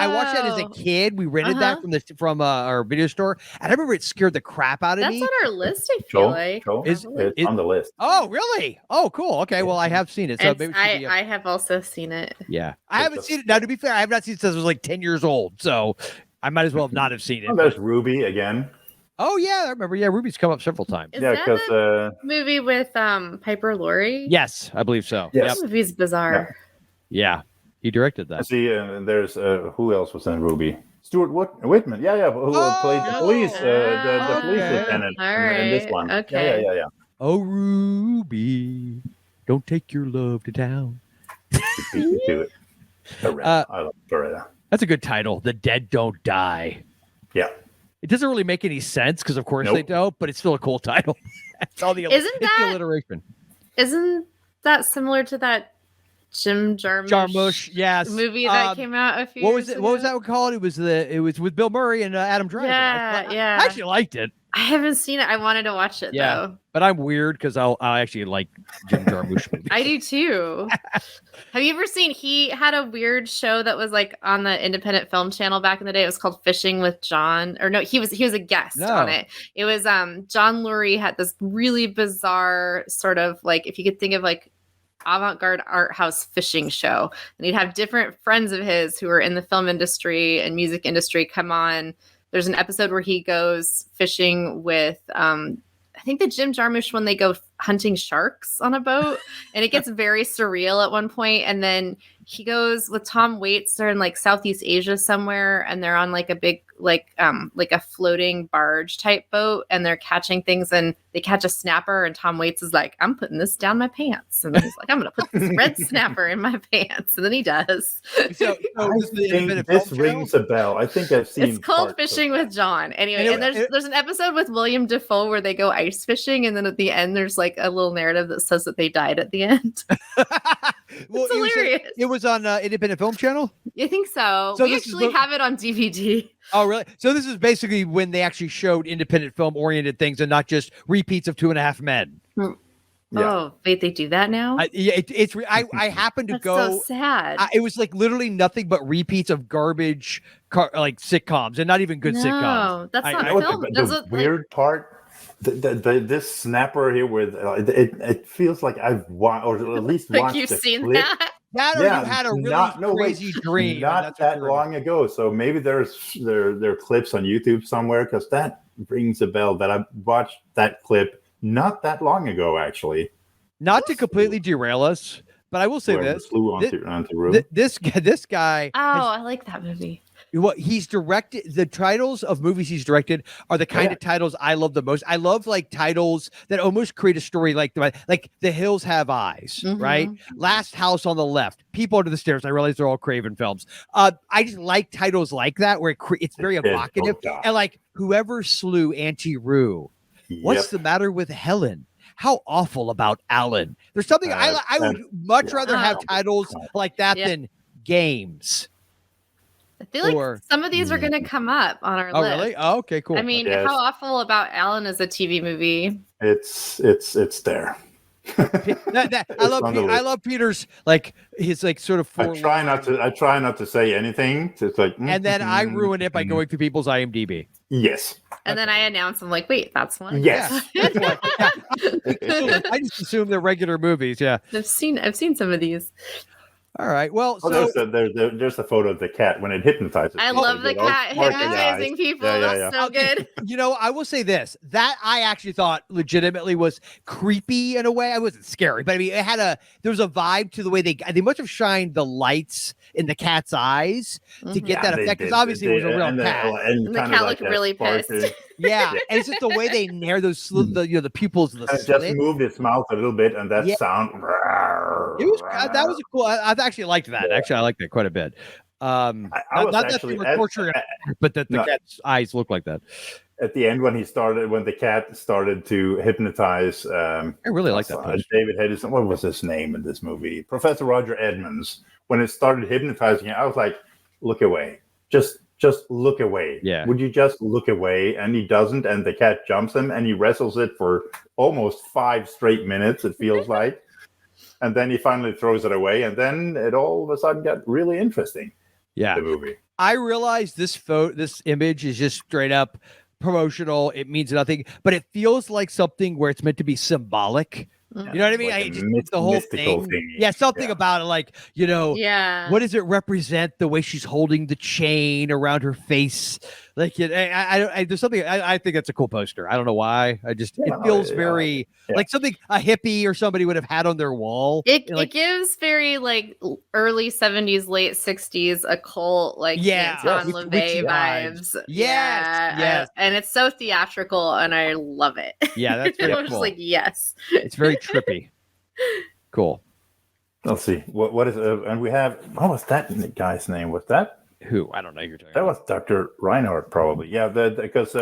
watched that as a kid. We rented that from our video store, and I remember it scared the crap out of me. That's on our list. I feel like it's on the list. Oh, really? Oh, cool. Okay, well, I have seen it. So maybe I have also seen it. Yeah, I haven't seen it. Now, to be fair, I have not seen it since I was like 10 years old, so I might as well not have seen it. Oh, there's Ruby again. Oh yeah, I remember. Yeah, Ruby's come up several times. Is that the movie with Piper Laurie? Yes, I believe so. Yes. That movie's bizarre. Yeah, he directed that. See, there's who else was in Ruby? Stuart Whitman. Yeah, who played the police, the police lieutenant in this one. Okay. Yeah. Oh, Ruby, don't take your love to town. Do it. I love Beretta. That's a good title. The Dead Don't Die. Yeah. It doesn't really make any sense because, of course, they don't. But it's still a cool title. It's all the alliteration. Isn't that similar to that Jim Jarmusch yes, movie that came out a few years ago? What was that called? It was with Bill Murray and Adam Driver. Yeah. I actually liked it. I haven't seen it. I wanted to watch it though. But I'm weird because I actually like Jim Jarmusch movies. I do too. Have you ever seen? He had a weird show that was like on the Independent Film Channel back in the day. It was called Fishing with John. Or no, he was a guest on it. It was John Lurie had this really bizarre sort of like, if you could think of like avant-garde art house fishing show, and he'd have different friends of his who were in the film industry and music industry come on. There's an episode where he goes fishing with, I think the Jim Jarmusch when they go hunting sharks on a boat, and it gets very surreal at one point. And then he goes with Tom Waits. They're in like Southeast Asia somewhere, and they're on like a big, like a floating barge type boat, and they're catching things, and they catch a snapper, and Tom Waits is like, I'm putting this down my pants. And he's like, I'm going to put this red snapper in my pants. And then he does. So this rings a bell. I think I've seen It's called Fishing with John. Anyway, and there's an episode with William Dafoe where they go ice fishing, and then at the end, there's like a little narrative that says that they died at the end. Well, it's hilarious. It was on Independent Film Channel? I think so. We actually have it on DVD. Oh, really? So this is basically when they actually showed independent film-oriented things and not just repeats of 2.5 Men. Yeah. Oh, wait, they do that now? I happened to go. So sad. It was like literally nothing but repeats of garbage, like sitcoms, and not even good sitcoms. No, that's not film. The weird part. This snapper here with it feels like I've watched, or at least watched. You've seen clip. that? That or you had a really crazy dream. Not that long ago. So maybe there are clips on YouTube somewhere, because that rings a bell that I watched that clip not that long ago, actually. Not to completely derail us, but I will say this: this guy. Oh, I like that movie. What he's directed, the titles of movies he's directed are the kind of titles I love the most. I love like titles that almost create a story, like The Hills Have Eyes, right? Last House on the Left, People Under the Stairs. I realize they're all Craven films. I just like titles like that where it's very evocative. And like Whoever Slew Auntie Roo, What's the Matter with Helen? How Awful About Alan? There's something I would much rather have titles like that than Games. I feel like some of these are going to come up on our list. Oh, really? Oh, okay, cool. I mean, How Awful About Alan is a TV movie. It's there. I love Peter's like his like sort of. I try not to say anything. It's like, and then I ruin it by going through people's IMDb. Yes. And then I announce, I'm like, wait, that's one. Yes. I just assume they're regular movies. Yeah. I've seen some of these. All right. Well, there's the photo of the cat when it hypnotizes. I love the cat hypnotizing people. That's so good. You know, I will say this: that I actually thought legitimately was creepy in a way. I wasn't scary, but I mean, there was a vibe to the way they must have shined the lights in the cat's eyes to get that effect. Because obviously it was a real cat, and the cat looked really pissed. Yeah, and it's just the way they narrow those the pupils of the slit. Just moved its mouth a little bit, and that sound. It was that was a cool. I actually liked that. Actually, I liked that quite a bit. Not that they were torturing, but that the cat's eyes look like that. At the end, when the cat started to hypnotize, I really like that. David Hedison. What was his name in this movie? Professor Roger Edmonds. When it started hypnotizing him, I was like, "Look away! Just just look away. Yeah. Would you just look away? And he doesn't, and the cat jumps him, and he wrestles it for almost 5 straight minutes, it feels like. And then he finally throws it away, and then it all of a sudden got really interesting. Yeah. The movie. I realize this image is just straight up promotional. It means nothing, but it feels like something where it's meant to be symbolic. You know what I mean? Like the whole thing. Yeah, something about it, like, what does it represent? The way she's holding the chain around her face, like there's something. I think that's a cool poster. I don't know why. It feels very like something a hippie or somebody would have had on their wall. It gives very like early 70s, late 60s occult, like Anton LaVey vibes. Yes. And it's so theatrical, and I love it. Yeah, that's very I'm cool. just like, yes. It's very trippy. Cool. Let's see. What is and we have, what was that guy's name? Was that who? I don't know. You're talking that was Dr. Reinhardt, probably. Yeah, because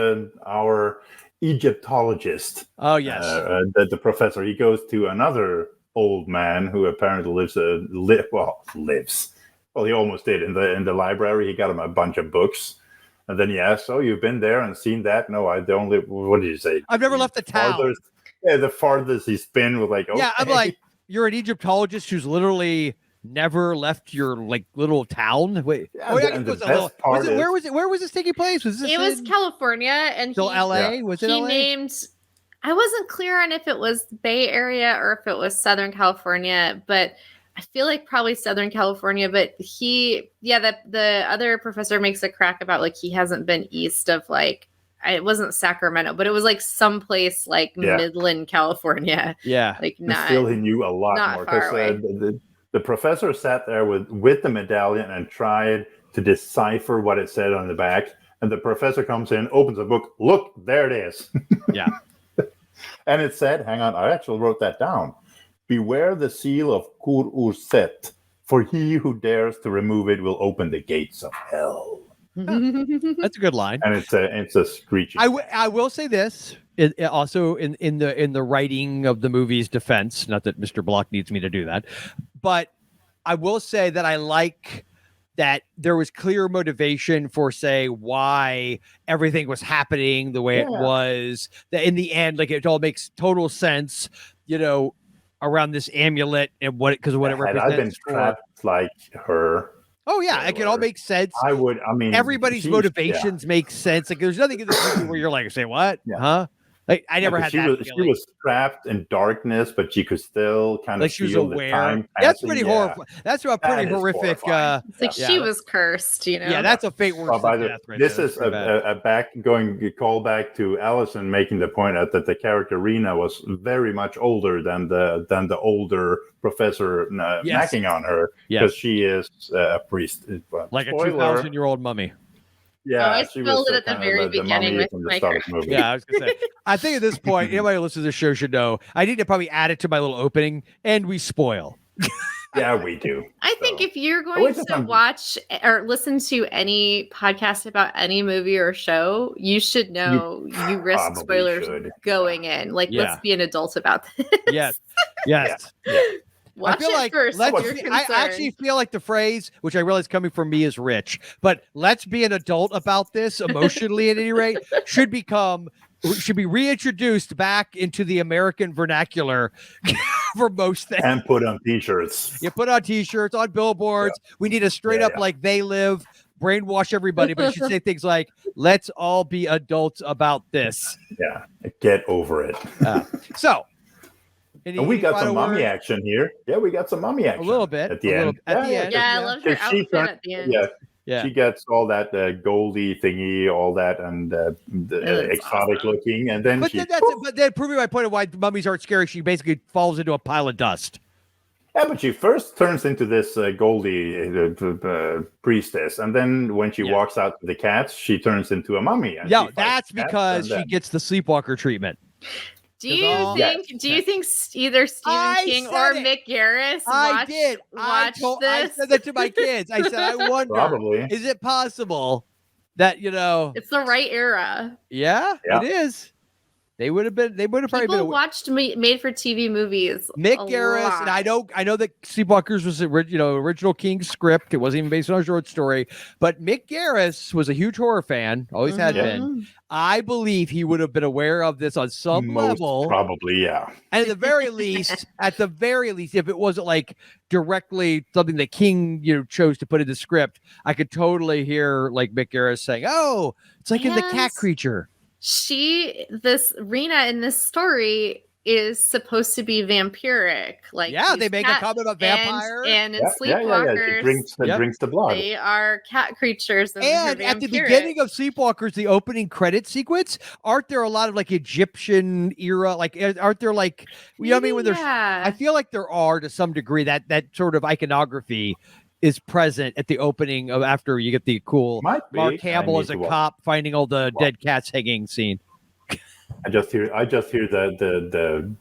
our Egyptologist. Oh yes. The professor, he goes to another old man who apparently lives. Well, he almost did in the library. He got him a bunch of books. And then he asked, "Oh, you've been there and seen that?" "No, I don't live." "What did you say?" "I've never left the town." The farthest he's been was like, okay. Yeah, I'm like, you're an Egyptologist who's literally never left your like little town. Wait, where was it? Where was this taking place? Was this? It was California, and still LA. Was it LA? He named. I wasn't clear on if it was Bay Area or if it was Southern California, but I feel like probably Southern California. But the other professor makes a crack about like he hasn't been east of like. It wasn't Sacramento, but it was like someplace like Midland, California. Yeah, like not. Still, he knew a lot more because the professor sat there with the medallion and tried to decipher what it said on the back. And the professor comes in, opens a book. Look, there it is. Yeah, and it said, "Hang on, I actually wrote that down. Beware the seal of Kur-Urset, for he who dares to remove it will open the gates of hell." That's a good line, and it's a screeching. I will say this also in the writing of the movie's defense. Not that Mr. Block needs me to do that, but I will say that I like that there was clear motivation for say why everything was happening the way it was. That in the end, like it all makes total sense. Around this amulet and because of what it represents. I've been trapped like her. Oh yeah, it all makes sense. I mean, everybody's motivations make sense. Like there's nothing in this movie where you're like, say what? Yeah. Huh? Like I never had that. She was trapped in darkness, but she could still kind of she was aware. That's pretty horrible. That's a pretty horrific. It's like she was cursed, Yeah, that's a fate worse than death. This is a call back to Allyson making the point out that the character Renne was very much older than the older professor knocking on her because she is a priest. Like a 2,000-year-old mummy. Yeah, I spelled it at the very beginning with my character. Yeah, I was gonna say. I think at this point, anybody who listens to the show should know. I need to probably add it to my little opening, and we spoil. Yeah, we do. I think if you're going to watch or listen to any podcast about any movie or show, you should know you risk spoilers going in. Like, let's be an adult about this. Yes. Watch it first. I actually feel like the phrase, which I realize coming from me is rich, but let's be an adult about this emotionally at any rate, should be reintroduced back into the American vernacular for most things. And put on t-shirts. You put on t-shirts, on billboards. Yeah. We need a straight up like they live, brainwash everybody, but you should say things like, let's all be adults about this. Yeah. Get over it. And we got some mummy action here. Yeah, we got some mummy action. A little bit. At the end. Yeah, I love her outfit at the end. Yeah. She gets all that goldy thingy, all that, and the exotic looking. And then but then proving my point of why mummies aren't scary, she basically falls into a pile of dust. Yeah, but she first turns into this Goldie priestess, and then when she walks out to the cats, she turns into a mummy. Yeah, that's because she gets the sleepwalker treatment. Do you think either Stephen King or Mick Garris watched this? I said that to my kids. I said, I wonder, is it possible that, it's the right era. Yeah, it is. They would have probably People been. watched made-for-TV movies. Mick Garris, and I know that Sleepwalkers was original King's script. It wasn't even based on a short story, but Mick Garris was a huge horror fan, always had been. I believe he would have been aware of this on some level. Probably, yeah. And at the very least, if it wasn't like directly something that King chose to put in the script, I could totally hear like Mick Garris saying, "Oh, it's like in the Cat Creature." Renne in this story is supposed to be vampiric. Like, they make a comment about vampires and in Sleepwalkers, she drinks the blood. They are cat creatures, and at the beginning of Sleepwalkers, the opening credit sequence, aren't there a lot of like Egyptian era? Like, aren't there like I mean? When there's, I feel like there are to some degree that sort of iconography is present at the opening of after you get the cool Mark Hamill as a cop finding all the dead cats hanging scene. I just hear the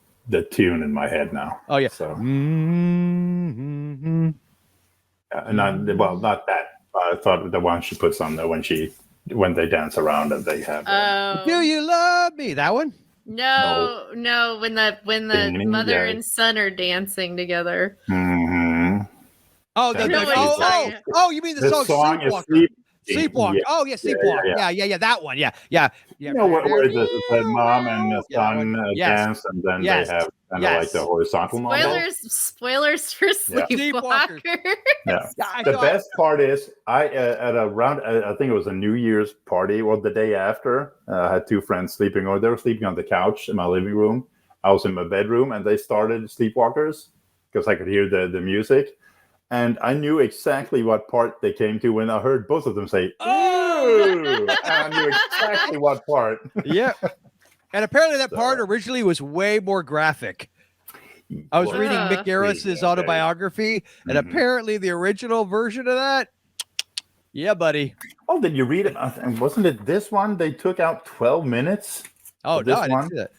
tune in my head now. Oh yeah. So and not that. I thought the one she puts on there when they dance around and they have. Do you love me? That one? No. When the mother and son are dancing together. Mm-hmm. Oh, you mean the song Sleepwalker? Sleepwalk. Yeah. Oh, yeah, Sleepwalk. Yeah. That one. Yeah. You know where the mom and the son dance, and then they have kind of like the horizontal model. Spoilers for Sleepwalker. Yeah. The best part is I think it was a New Year's party or the day after. I had two friends sleeping, or they were sleeping on the couch in my living room. I was in my bedroom, and they started Sleepwalkers because I could hear the music. And I knew exactly what part they came to when I heard both of them say, "Ooh!" And I knew exactly what part. Yeah. And apparently that part originally was way more graphic. I was reading Mick Garris's autobiography, and apparently the original version of that, yeah, buddy. Oh, did you read it? Wasn't it this one? They took out 12 minutes. Oh, no, I didn't see that.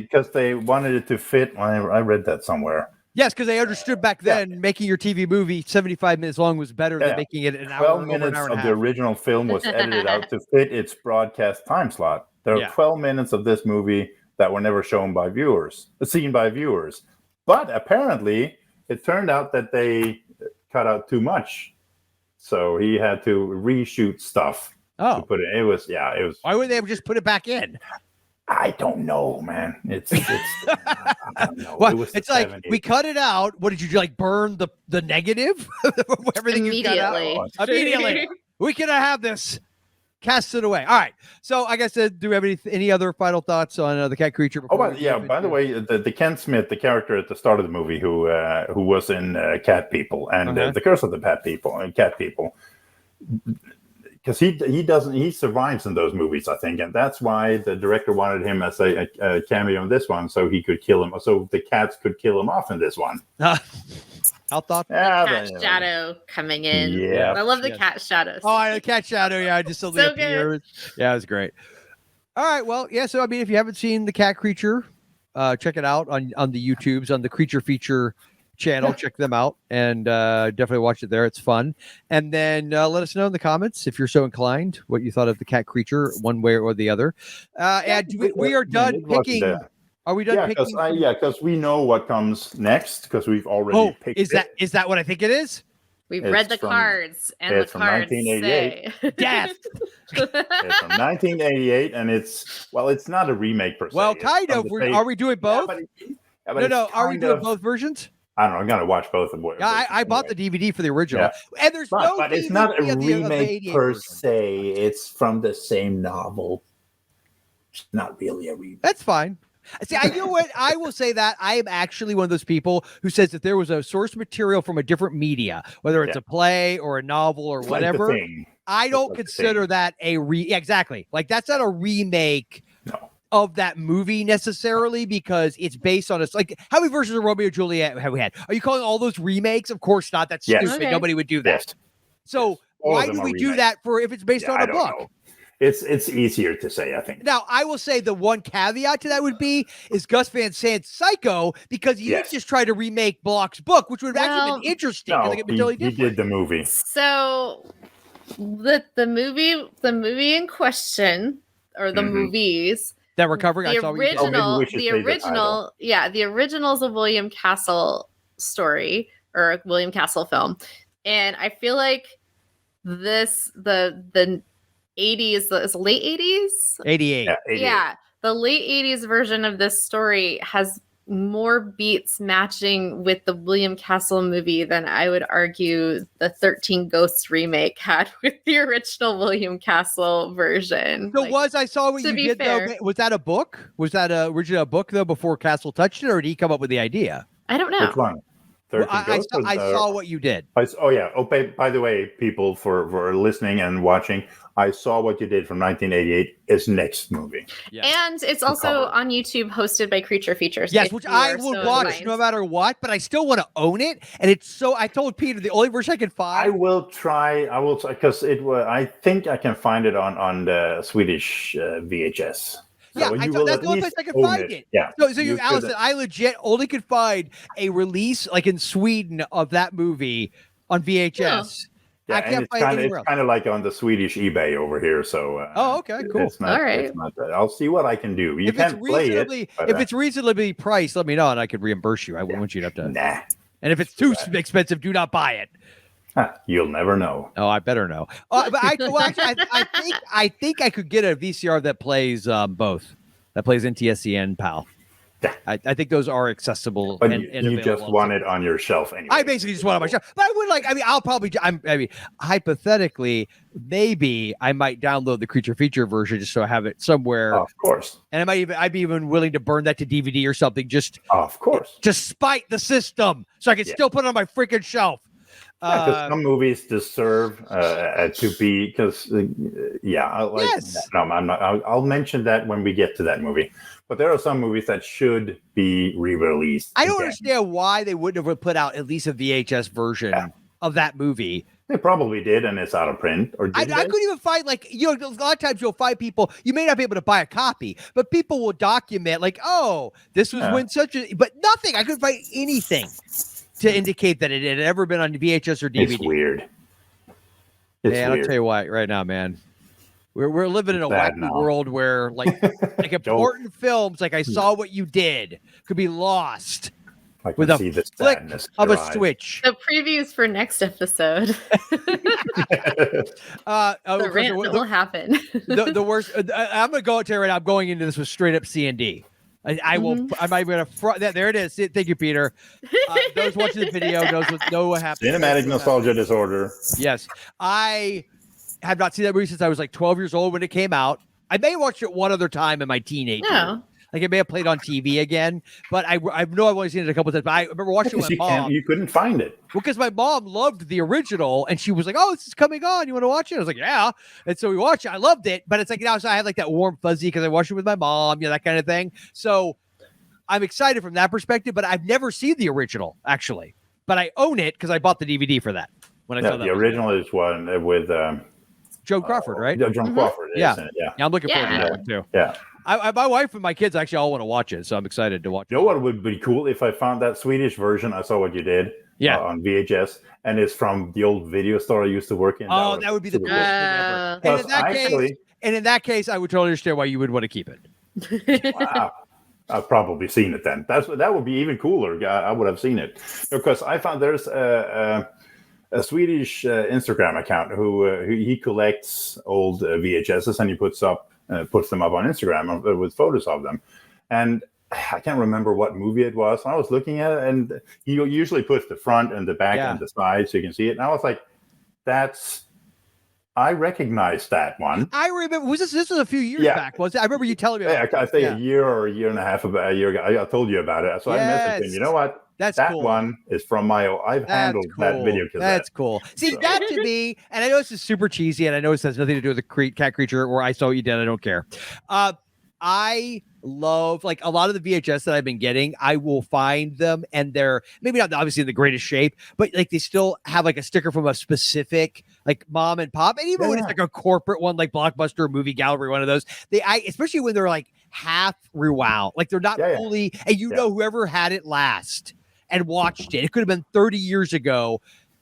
Because they wanted it to fit. I read that somewhere. Yes, because they understood back then making your TV movie 75 minutes long was better than making it an hour. 12 minutes of the original film was edited out to fit its broadcast time slot. There are 12 minutes of this movie that were never seen by viewers. But apparently, it turned out that they cut out too much. So he had to reshoot stuff. To put it was. Why wouldn't they have just put it back in? I don't know, man. It's I don't know. Well, it's like 70s. We cut it out. What did you like? Burn the negative? Everything immediately. You cut out? Immediately. We cannot have this. Cast it away. All right. So I guess do we have any other final thoughts on the cat creature? By the way, the Ken Smith, the character at the start of the movie who was in Cat People and The Curse of the Cat People, because he survives in those movies, I think, and that's why the director wanted him as a cameo in this one, so he could kill him, so the cats could kill him off in this one. I'll thought cat shadow coming in. Yeah, I love the cat shadow. Oh, the cat shadow. Yeah, I just saw the appearance. Yeah, it was great. All right, well, yeah. So I mean, if you haven't seen the cat creature, check it out on the YouTubes on the Creature Feature channel. Check them out and definitely watch it there. It's fun. And then let us know in the comments if you're so inclined what you thought of the cat creature, one way or the other. And we are done picking. Are we done picking? Because we know what comes next because we've already picked it. Is that what I think it is? We've read the cards, and the cards say death. It's from 1988, and it's not a remake per se. Well, kind of. Are we doing both? No. Are we doing both versions? I don't know. I'm gonna watch both of them. Yeah, I bought the DVD for the original, and there's but it's not a remake per se. It's from the same novel. It's not really a remake. That's fine. See, you know what? I will say that I am actually one of those people who says that there was a source material from a different media, whether it's a play or a novel or whatever. I don't consider that exactly. Like that's not a remake of that movie necessarily because it's based on like how many versions of Romeo and Juliet have we had? Are you calling all those remakes? Of course not. That's stupid. Okay. Nobody would do that. Yes. So why do we do that if it's based on a book? Know. It's easier to say, I think. Now, I will say the one caveat to that would be is Gus Van Sant's Psycho because he just tried to remake Bloch's book, which would have actually been interesting. No, he did the movie. So the movie in question, or the movies, That recovering. The I saw what you did. The original's a William Castle story or a William Castle film, and I feel like this the 80s, is late 80s, 88. Yeah, the late 80s version of this story has more beats matching with the William Castle movie than I would argue the 13 Ghosts remake had with the original William Castle version. So I saw what you did fair, though. Was that a book? Was that originally a book though before Castle touched it, or did he come up with the idea? I don't know. Which one? Well, I saw what you did. By the way, people for listening and watching, I saw what you did from 1988. Is next movie, and it's also on YouTube, hosted by Creature Features. Yes, which I will watch no matter what. But I still want to own it, and it's so. I told Peter the only version I can find. I will try because it was. I think I can find it on the Swedish VHS. Yeah, that's the only place I can find it. Yeah. So you, Allyson, I legit only could find a release like in Sweden of that movie on VHS. Yeah, I can't find it anywhere else. It's kind of like on the Swedish eBay over here. So. Okay, cool. It's not, all right. It's not that. I'll see what I can do. You can't play it. If it's reasonably priced, let me know and I could reimburse you. I wouldn't want you to have to. Nah. And if it's too expensive, do not buy it. You'll never know. Oh, I better know. But I think I could get a VCR that plays both. That plays NTSC and PAL. Yeah. I think those are accessible. But you just want it on your shelf anyway. I basically just want it on my shelf. But I would hypothetically, maybe I might download the Creature Feature version just so I have it somewhere. Of course. And I'd be even willing to burn that to DVD or something. Just of course. Just spite the system so I can still put it on my freaking shelf. Because some movies deserve to be, because yes. No, I'm not. I'll mention that when we get to that movie. But there are some movies that should be re-released. I don't understand why they wouldn't have put out at least a VHS version of that movie. They probably did, and it's out of print. Or I couldn't even find, like, a lot of times you'll find people, you may not be able to buy a copy, but people will document, like, oh, this was when but nothing. I couldn't find anything to indicate that it had ever been on VHS or DVD. It's weird. I'll tell you what, right now, man. We're living in a wacky world where like important films, like I Saw What You Did, could be lost with a flick of a switch. The previews for next episode. The rant that will happen. The worst. I'm going to go tell you right now. I'm going into this with straight up C&D. I will. I'm not even gonna. There it is. Thank you, Peter. Those watching the video know what happened. Cinematic nostalgia disorder. Yes, I have not seen that movie since I was like 12 years old when it came out. I may have watched it one other time in my teenage years. Like it may have played on TV again, but I know I've only seen it a couple of times. But I remember watching it with my mom. You couldn't find it. Well, because my mom loved the original, and she was like, "Oh, this is coming on. You want to watch it?" I was like, "Yeah." And so we watched it. I loved it, but it's like so I had like that warm fuzzy because I watched it with my mom, that kind of thing. So I'm excited from that perspective. But I've never seen the original actually, but I own it because I bought the DVD for that when I saw that. The original is one with Joan Crawford, right? Joan Crawford. Yeah, I'm looking forward to that one too. Yeah. My wife and my kids actually all want to watch it, so I'm excited to watch it. You know what would be cool if I found that Swedish version? I Saw What You Did on VHS, and it's from the old video store I used to work in. Oh, that would be the best thing ever. And in that case, I would totally understand why you would want to keep it. Wow. I've probably seen it then. That would be even cooler. I would have seen it. Because I found there's a Swedish Instagram account who he collects old VHSs and he puts them up on Instagram with photos of them. And I can't remember what movie it was. I was looking at it, and he usually puts the front and the back and the side so you can see it. And I was like, I recognize that one. I remember. This was a few years back, was it? I rember you telling me about I think a year or a year and a half ago. I told you about it. So I messaged him, you know what? That cool. one is from I've handled that video cassette. That's cool. See, that to me, and I know this is super cheesy, and I know this has nothing to do with the cat creature or I Saw What You Did. I don't care. I love, like, a lot of the VHS that I've been getting, I will find them, and they're maybe not obviously in the greatest shape, but like they still have like a sticker from a specific like mom and pop, and even when it's like a corporate one, like Blockbuster, Movie Gallery, one of those, especially when they're like half rewound, like they're not fully, and know whoever had it last and watched it could have been 30 years ago.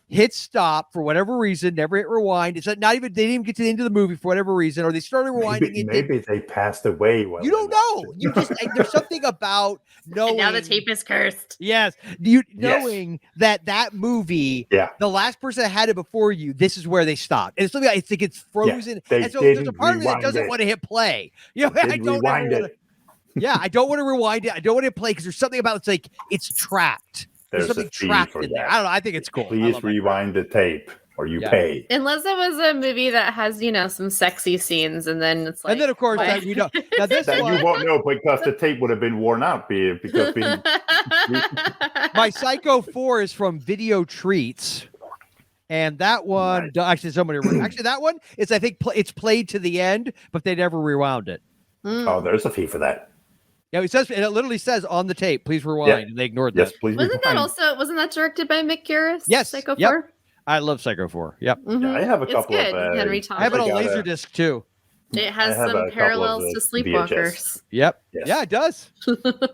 hit stop for whatever reason, never hit rewind. It's not even, they didn't even get to the end of the movie for whatever reason, or they started rewinding maybe they passed away. You don't know. You just, there's something about knowing. And now the tape is cursed. Yes. Knowing that movie, the last person that had it before you, this is where they stopped. And it's something it's like it's frozen. And so there's a part of me that doesn't want to hit play. You know, I don't want to. Yeah, I don't want to rewind it. I don't want to play because there's something about it's trapped. There's something trapped in there. I don't know. I think it's cool. Please rewind the tape or you pay. Unless it was a movie that has, some sexy scenes, and then it's like. And then, of course, you know. Now this that you won't know because the tape would have been worn out. My Psycho 4 is from Video Treats. And that one, actually, that one is, I think, it's played to the end, but they never rewound it. Oh, there's a fee for that. Yeah, it literally says on the tape, please rewind, and they ignored that. Yes, please. Wasn't that directed by Mick Garris? Yes. Psycho 4? Yep. I love Psycho 4. Yep. Mm-hmm. Yeah, I have a couple of Henry Thomas. I have it on Laserdisc too. It has some parallels to Sleepwalkers. Yep. Yes. Yeah, it does.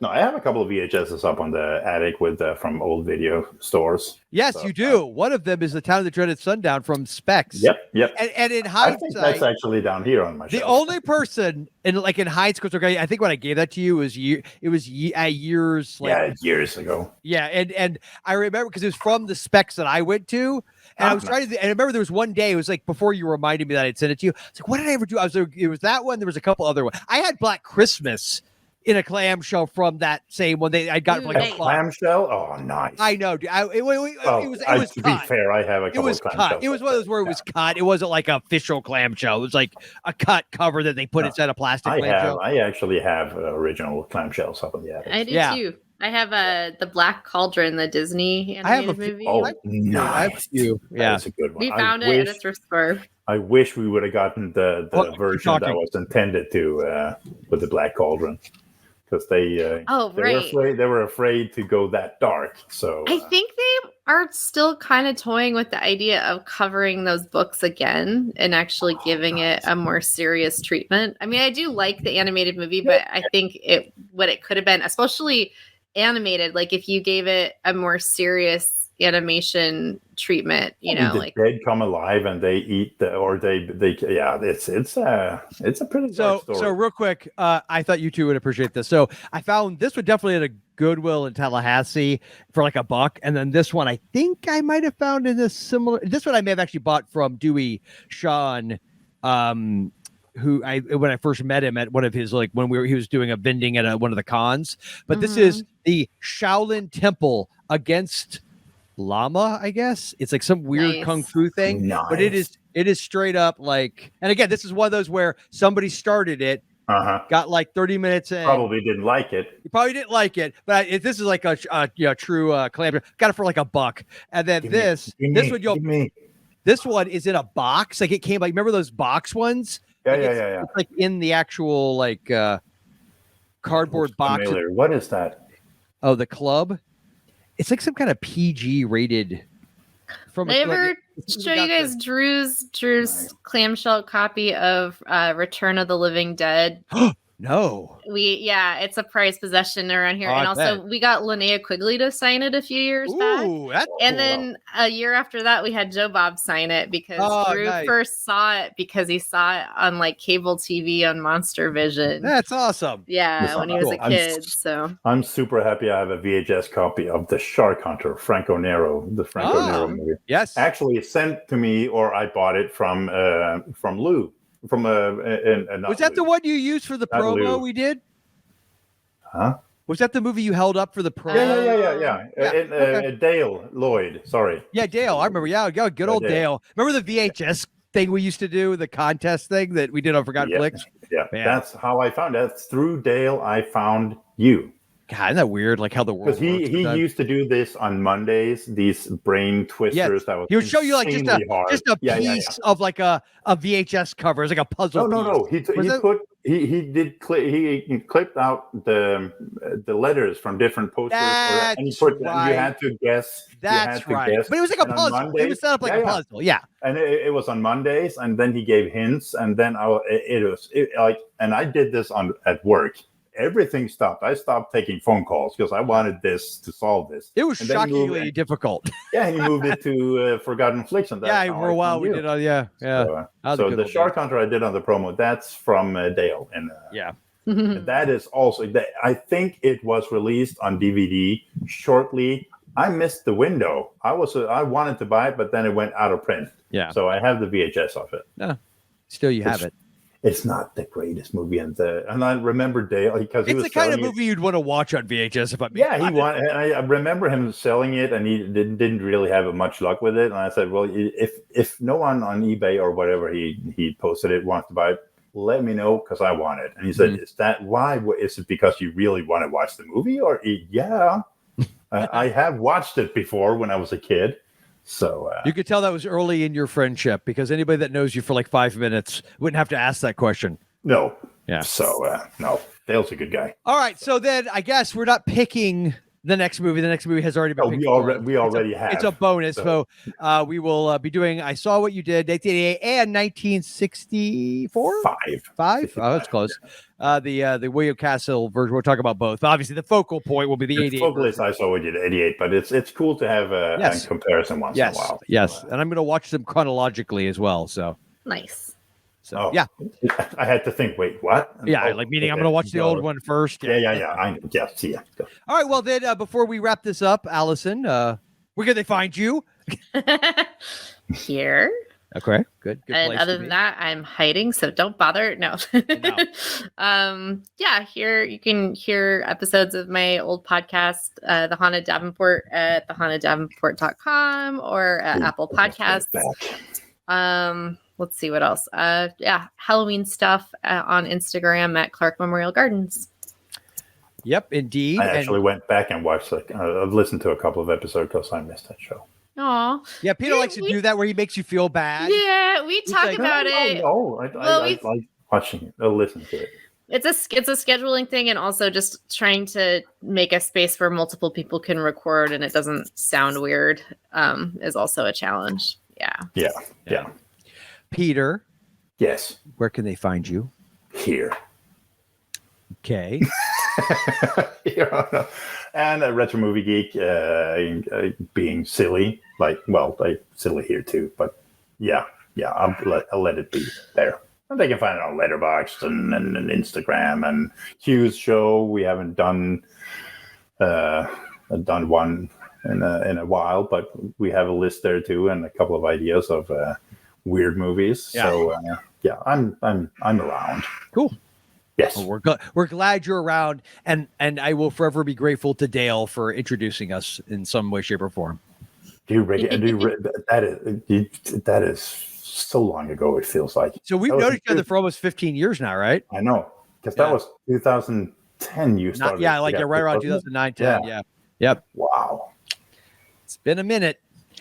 No, I have a couple of VHSs up on the attic from old video stores. Yes, you do. One of them is The Town of the Dreaded Sundown from Specs. Yep. And in hindsight, I think that's actually down here on my shelf. The only person in hindsight, I think when I gave that to you was years years ago. Yeah, and I remember because it was from the Specs that I went to. And I was trying to, and I remember there was one day, it was like before you reminded me that I'd sent it to you. It's like, what did I ever do? It was that one. There was a couple other ones. I had Black Christmas in a clamshell from that same one. I got a clamshell. Oh, nice. I know. Dude. It was to cut. be fair, I have a couple. It was of cut. It was one of those where it was cut. It wasn't like an official clamshell. It was like a cut cover that they put inside a plastic clamshell. I actually have original clamshells up in the attic. I do too. I have the Black Cauldron, the Disney animated movie. Oh, nice. I have a few. Yeah, that's a good one. We found it at a thrift store. I wish we would have gotten the version that was intended to with the Black Cauldron, because they were afraid to go that dark. So I think they are still kind of toying with the idea of covering those books again and actually giving it a more serious treatment. I mean, I do like the animated movie, but I think what it could have been, especially animated, like if you gave it a more serious animation treatment, the dead come alive and they eat it's a pretty dark story. So real quick, I thought you two would appreciate this. So I found this one definitely at a Goodwill in Tallahassee for like $1, and then this one I think I might have found in this one I may have actually bought from Dewey Sean, who when I first met him at one of his he was doing a vending at one of the cons. But this is the Shaolin Temple against Llama, I guess. It's like some weird kung fu thing. Nice. But it is straight up like, and again, this is one of those where somebody started it, got like 30 minutes in. Probably didn't like it. You probably didn't like it, but this is like a true clam. Got it for like $1. And then this one is in a box. Like it came like, remember those box ones? Yeah. It's like in the actual cardboard box. What is that? Oh, the club. It's like some kind of PG rated. Did I ever show you guys Drew's clamshell copy of Return of the Living Dead? No. It's a prized possession around here. And also we got Linnea Quigley to sign it a few years back. That's and then a year after that we had Joe Bob sign it because Drew first saw it because he saw it on like cable TV on Monster Vision. That's awesome. Yeah, when he was a kid. So I'm super happy I have a VHS copy of The Shark Hunter, Franco Nero, the Franco Nero movie. Yes. Actually sent to me, or I bought it from Lou. Was that the one you used for the promo we did? Huh? Was that the movie you held up for the promo? Yeah. Dale Lloyd. Sorry. Yeah, Dale. I remember. Yeah, good old Dale. Remember the VHS thing we used to do, the contest thing that we did on Forgotten Flicks? Yeah, that's how I found it. Through Dale, I found you. God, isn't that weird? Like how the world. Because he used to do this on Mondays. These brain twisters. That was he would show you like just a piece of like a VHS cover. It's like a puzzle. No. He clipped out the letters from different posters. And you had to guess. That's right. But it was like a puzzle. Mondays, it was set up like a puzzle. Yeah. And it was on Mondays, and then he gave hints, and then and I did this at work. everything stopped. I stopped taking phone calls because I wanted this to solve this. It was shockingly difficult. Yeah, and he moved it to Forgotten Affliction. That's for a while we did. So the Shark Hunter I did on the promo, that's from Dale. And and that is also, I think it was released on DVD shortly. I missed the window. I wanted to buy it, but then it went out of print. Yeah. So I have the VHS of it. Yeah. Still, you have it. It's not the greatest movie, and I remember Dale because it's the kind of movie you'd want to watch on VHS. If I remember him selling it, and he didn't really have much luck with it. And I said, well, if no one on eBay or whatever he posted it wants to buy it, let me know because I want it. And he said, "Is that why? Is it because you really want to watch the movie?" Or yeah, I have watched it before when I was a kid. So you could tell that was early in your friendship because anybody that knows you for like 5 minutes wouldn't have to ask that question. No. Yeah. So no, Dale's a good guy. All right. So then I guess we're not picking the next movie. The next movie has already been picked. We already have. It's a bonus. So we will be doing I Saw What You Did, 1988 and 1964? Five? Oh, that's close. The William Castle version. We'll talk about both. Obviously, the focal point will be the 88. The focal is I Saw What You Did, 88, but it's cool to have a comparison once in a while. Yes, and I'm going to watch them chronologically as well. So nice. So I had to think. Wait, what? Meaning I'm going to watch the old one first. Yeah. See ya. Go. All right. Well, then before we wrap this up, Allyson, where can they find you? Here. Okay. Good. And other than that, I'm hiding, so don't bother. No. Here you can hear episodes of my old podcast, The Haunted Davenport, at thehaunteddavenport.com or at Apple Podcasts. Let's see what else. Halloween stuff on Instagram at Clark Memorial Gardens. Yep, indeed. I actually went back and watched. I've listened to a couple of episodes because I missed that show. Aw. Yeah, Peter likes to do that where he makes you feel bad. Yeah, we talk about it. I like watching it. I'll listen to it. It's a scheduling thing, and also just trying to make a space where multiple people can record and it doesn't sound weird is also a challenge. Yeah. Peter. Yes. Where can they find you? Here. Okay. And a Retro Movie Geek being silly, silly here too, but I'll let it be there. And they can find it on Letterboxd and Instagram and Hugh's show. We haven't done one in a while, but we have a list there too and a couple of ideas of weird movies. Yeah. So I'm around. Cool. Yes. Well, we're glad you're around, and I will forever be grateful to Dale for introducing us in some way, shape, or form. That is so long ago. It feels like. So we've known each other for almost 15 years now, right? I know, because that was 2010. You started. Right around 2009, 10. Yeah. Yep. Wow. It's been a minute.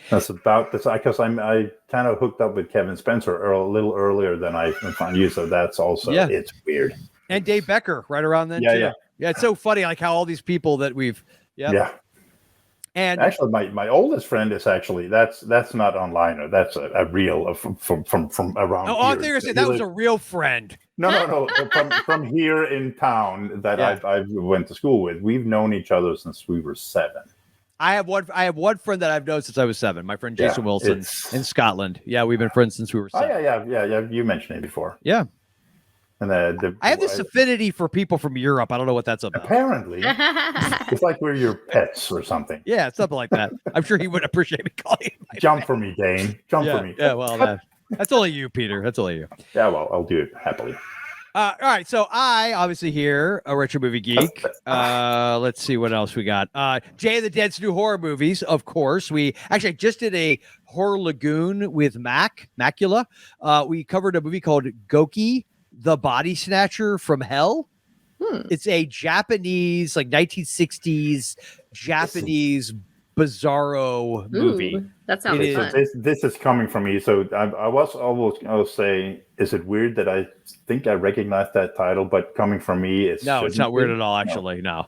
That's about this because I kind of hooked up with Kevin Spencer a little earlier than I found you, so that's also it's weird. And Dave Becker right around then too. Yeah, it's so funny like how all these people that we've And actually my oldest friend is actually that's not online, that's a real from around here. I thought you were going to say that was a real friend. No, from here in town that I went to school with. We've known each other since we were 7. I have one friend that I've known since I was 7. My friend Jason Wilson in Scotland. Yeah, we've been friends since we were 7. Yeah. You mentioned it before. Yeah. And I have this affinity for people from Europe. I don't know what that's about. Apparently, it's like we're your pets or something. Yeah, something like that. I'm sure he would appreciate me calling him. Jump for me, Dane. Jump for me. Yeah, well, that's only you, Peter. That's only you. Yeah, well, I'll do it happily. All right, so I obviously here a Retro Movie Geek. Let's see what else we got. Jay and the Dead's new horror movies, of course. We actually just did a Horror Lagoon with Macula. We covered a movie called Goki, the Body Snatcher from Hell. It's a Japanese, 1960s Japanese bizarro movie. That sounds fun. This is coming from me. So I was almost going to say, is it weird that I think I recognize that title? But coming from me, it's not weird at all, actually. No.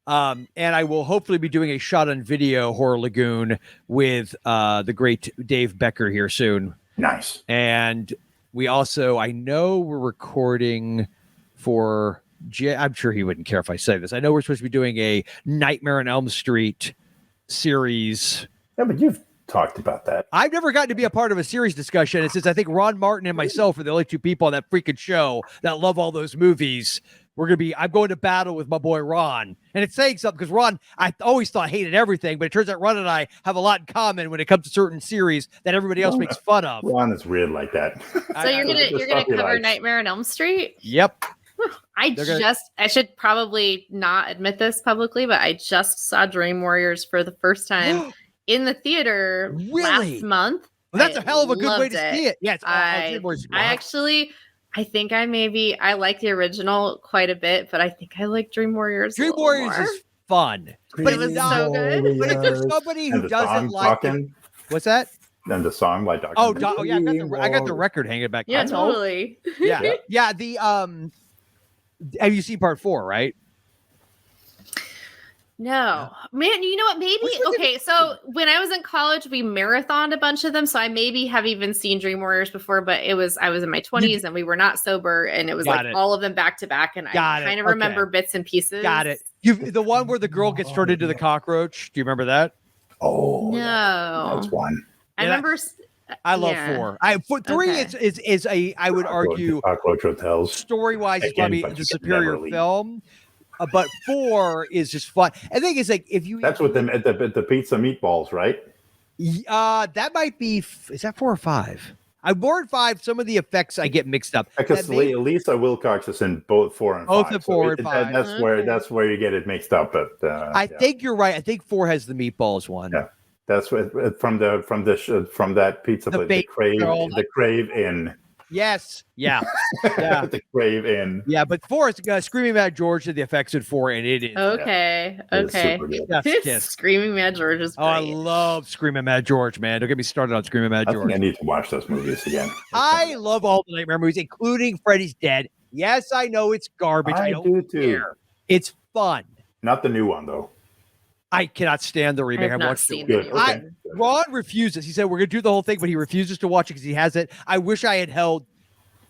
And I will hopefully be doing a shot on video Horror Lagoon with the great Dave Becker here soon. Nice. And we also, I know we're recording for I'm sure he wouldn't care if I say this. I know we're supposed to be doing a Nightmare on Elm Street series. Yeah, but you've talked about that. I've never gotten to be a part of a series discussion. And since I think Ron Martin and myself are the only two people on that freaking show that love all those movies, I'm going to battle with my boy Ron. And it's saying something because Ron, I always thought hated everything, but it turns out Ron and I have a lot in common when it comes to certain series that everybody else makes fun of. Ron is weird like that. So you're gonna cover Nightmare on Elm Street? Yep. I should probably not admit this publicly, but I just saw Dream Warriors for the first time in the theater last month. Well, that's a hell of a good way to see it. Yes, I think I like the original quite a bit, but I think I like Dream Warriors. Dream Warriors is fun, but it was so good. But if there's somebody who doesn't like it, what's that? And the song by Dr. Oh yeah, I got the record hanging back. Yeah, totally. Yeah. The have you seen part 4? Right? No, man. You know what? Maybe okay. So when I was in college, we marathoned a bunch of them. So I maybe have even seen Dream Warriors before, but I was in my 20s and we were not sober, and it was all of them back to back, and I kind of remember bits and pieces. Got it. The one where the girl gets turned into the cockroach. Do you remember that? Oh no, that's one. I remember. I love 4. 3 is a I would argue Cockroach Hotels. Story-wise, it's probably the superior film. But 4 is just fun. I think it's like if you. That's with them at the pizza meatballs, right? That might be. Is that 4 or 5? I'm more in 5. Some of the effects I get mixed up. Because Lisa Wilcox is in both 4 and 5. Both the 4 and 5. That's where you get it mixed up. But I think you're right. I think 4 has the meatballs one. Yeah. That's what from that pizza place, the Crave Inn. Yes, yeah. The Crave Inn. Yeah, but 4 is Screaming Mad George did the effects in 4, and it is okay. Yes. Screaming Mad George is great. I love Screaming Mad George, man. Don't get me started on Screaming Mad George. I need to watch those movies again. I love all the Nightmare movies, including Freddy's Dead. Yes, I know it's garbage. I don't do too. care. It's fun. Not the new one though. I cannot stand the remake. I've not seen it. Ron refuses. He said we're going to do the whole thing, but he refuses to watch it because he has it. I wish I had held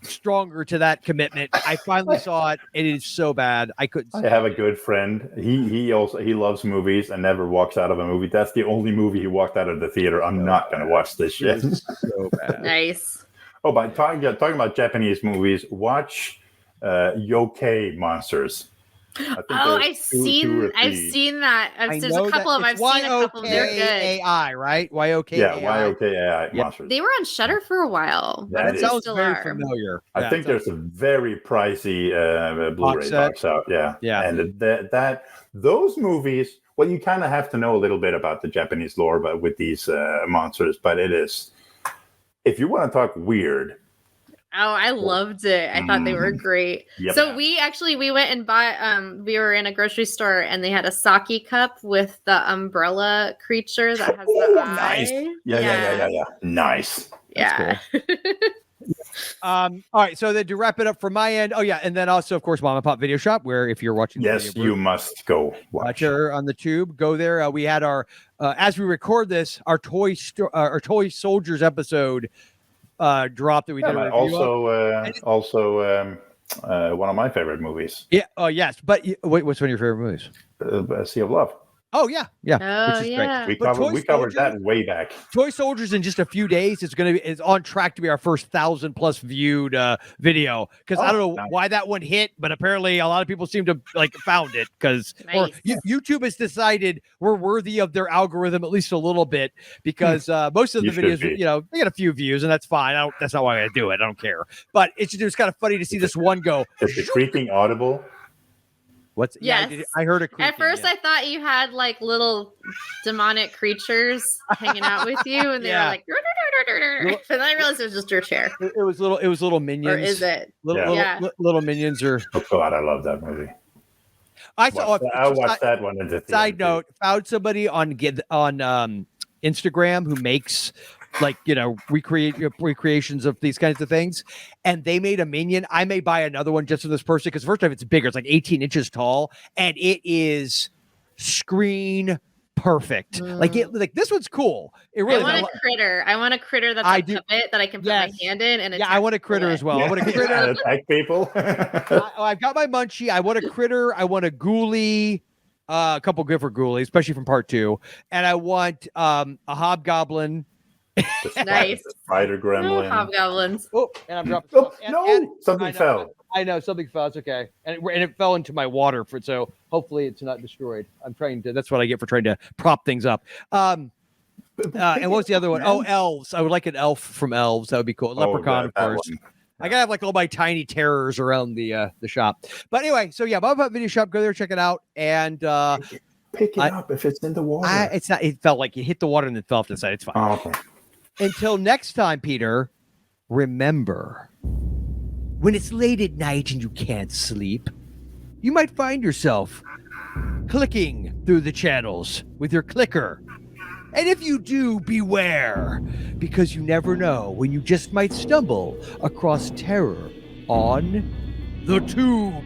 stronger to that commitment. I finally saw it, and it is so bad. I couldn't. I have a good friend. He loves movies and never walks out of a movie. That's the only movie he walked out of the theater. I'm not going to watch this shit. So bad. Nice. Oh, but talking about Japanese movies, watch Yokai Monsters. I've seen that. I've seen a couple. They're good. YOKAI, right? YOKAI. Yeah, YOKAI Monsters. They were on Shudder for a while. That sounds very familiar. I think there's a very pricey Blu-ray box out. Yeah. And those movies. Well, you kind of have to know a little bit about the Japanese lore, but with these monsters. But it is, if you want to talk weird. Oh, I loved it. I thought they were great. Yep. So we went and bought, we were in a grocery store and they had a sake cup with the umbrella creature that has the eye. Nice. Yeah. Nice. Yeah. Cool. All right. So then to wrap it up from my end. Oh yeah. And then also, of course, Mom and Pop Video Shop, where if you're watching. Yes, you must go watch her on the tube. Go there. We had our, as we record this, our toy soldiers episode drop that we did. Also, one of my favorite movies. Yeah. Oh, yes. But what's one of your favorite movies? Sea of Love. Oh yeah. Oh, which is yeah. Great. We covered that way back. Toy Soldiers in just a few days. It's on track to be our first 1,000+ viewed video. Because I don't know why that one hit, but apparently a lot of people seem to found it because YouTube has decided we're worthy of their algorithm at least a little bit because most of the videos, they get a few views and that's fine. That's not why I do it. I don't care. But it was kind of funny to see this one go. Is the creaking audible? What's yes. I heard a creaking. At first I thought you had like little demonic creatures hanging out with you and they were like and then I realized it was just your chair. It was little minions. Or is it? Little minions or oh god, I love that movie. I watched that one in the theater. Side note, found somebody on Instagram who makes recreations of these kinds of things, and they made a minion. I may buy another one just for this person because first time it's bigger. It's like 18 inches tall, and it is screen perfect. Like this one's cool. It really. I want a critter. I want a critter that's a puppet that I can put my hand in and I want a critter as well. I want a critter. Attack people. I've got my munchie. I want a critter. I want a ghoulie. A couple different ghoulies, especially from part 2, and I want a hobgoblin. Nice. Spider gremlin. Hobgoblins. Oh, and I'm dropping. Something fell. I know something fell. It's okay, and it fell into my water. So hopefully it's not destroyed. I'm trying to. That's what I get for trying to prop things up. And what was the other one? Oh, elves. I would like an elf from Elves. That would be cool. Leprechaun, of course. I gotta have like all my tiny terrors around the shop. But anyway, so yeah, Bob Hutt Video Shop. Go there, check it out, and pick it up if it's in the water. It's not. It felt like you hit the water and then fell off the side. It's fine. Oh, okay. Until next time, Peter. Remember, when it's late at night and you can't sleep, you might find yourself clicking through the channels with your clicker. And if you do, beware, because you never know when you just might stumble across terror on the tube.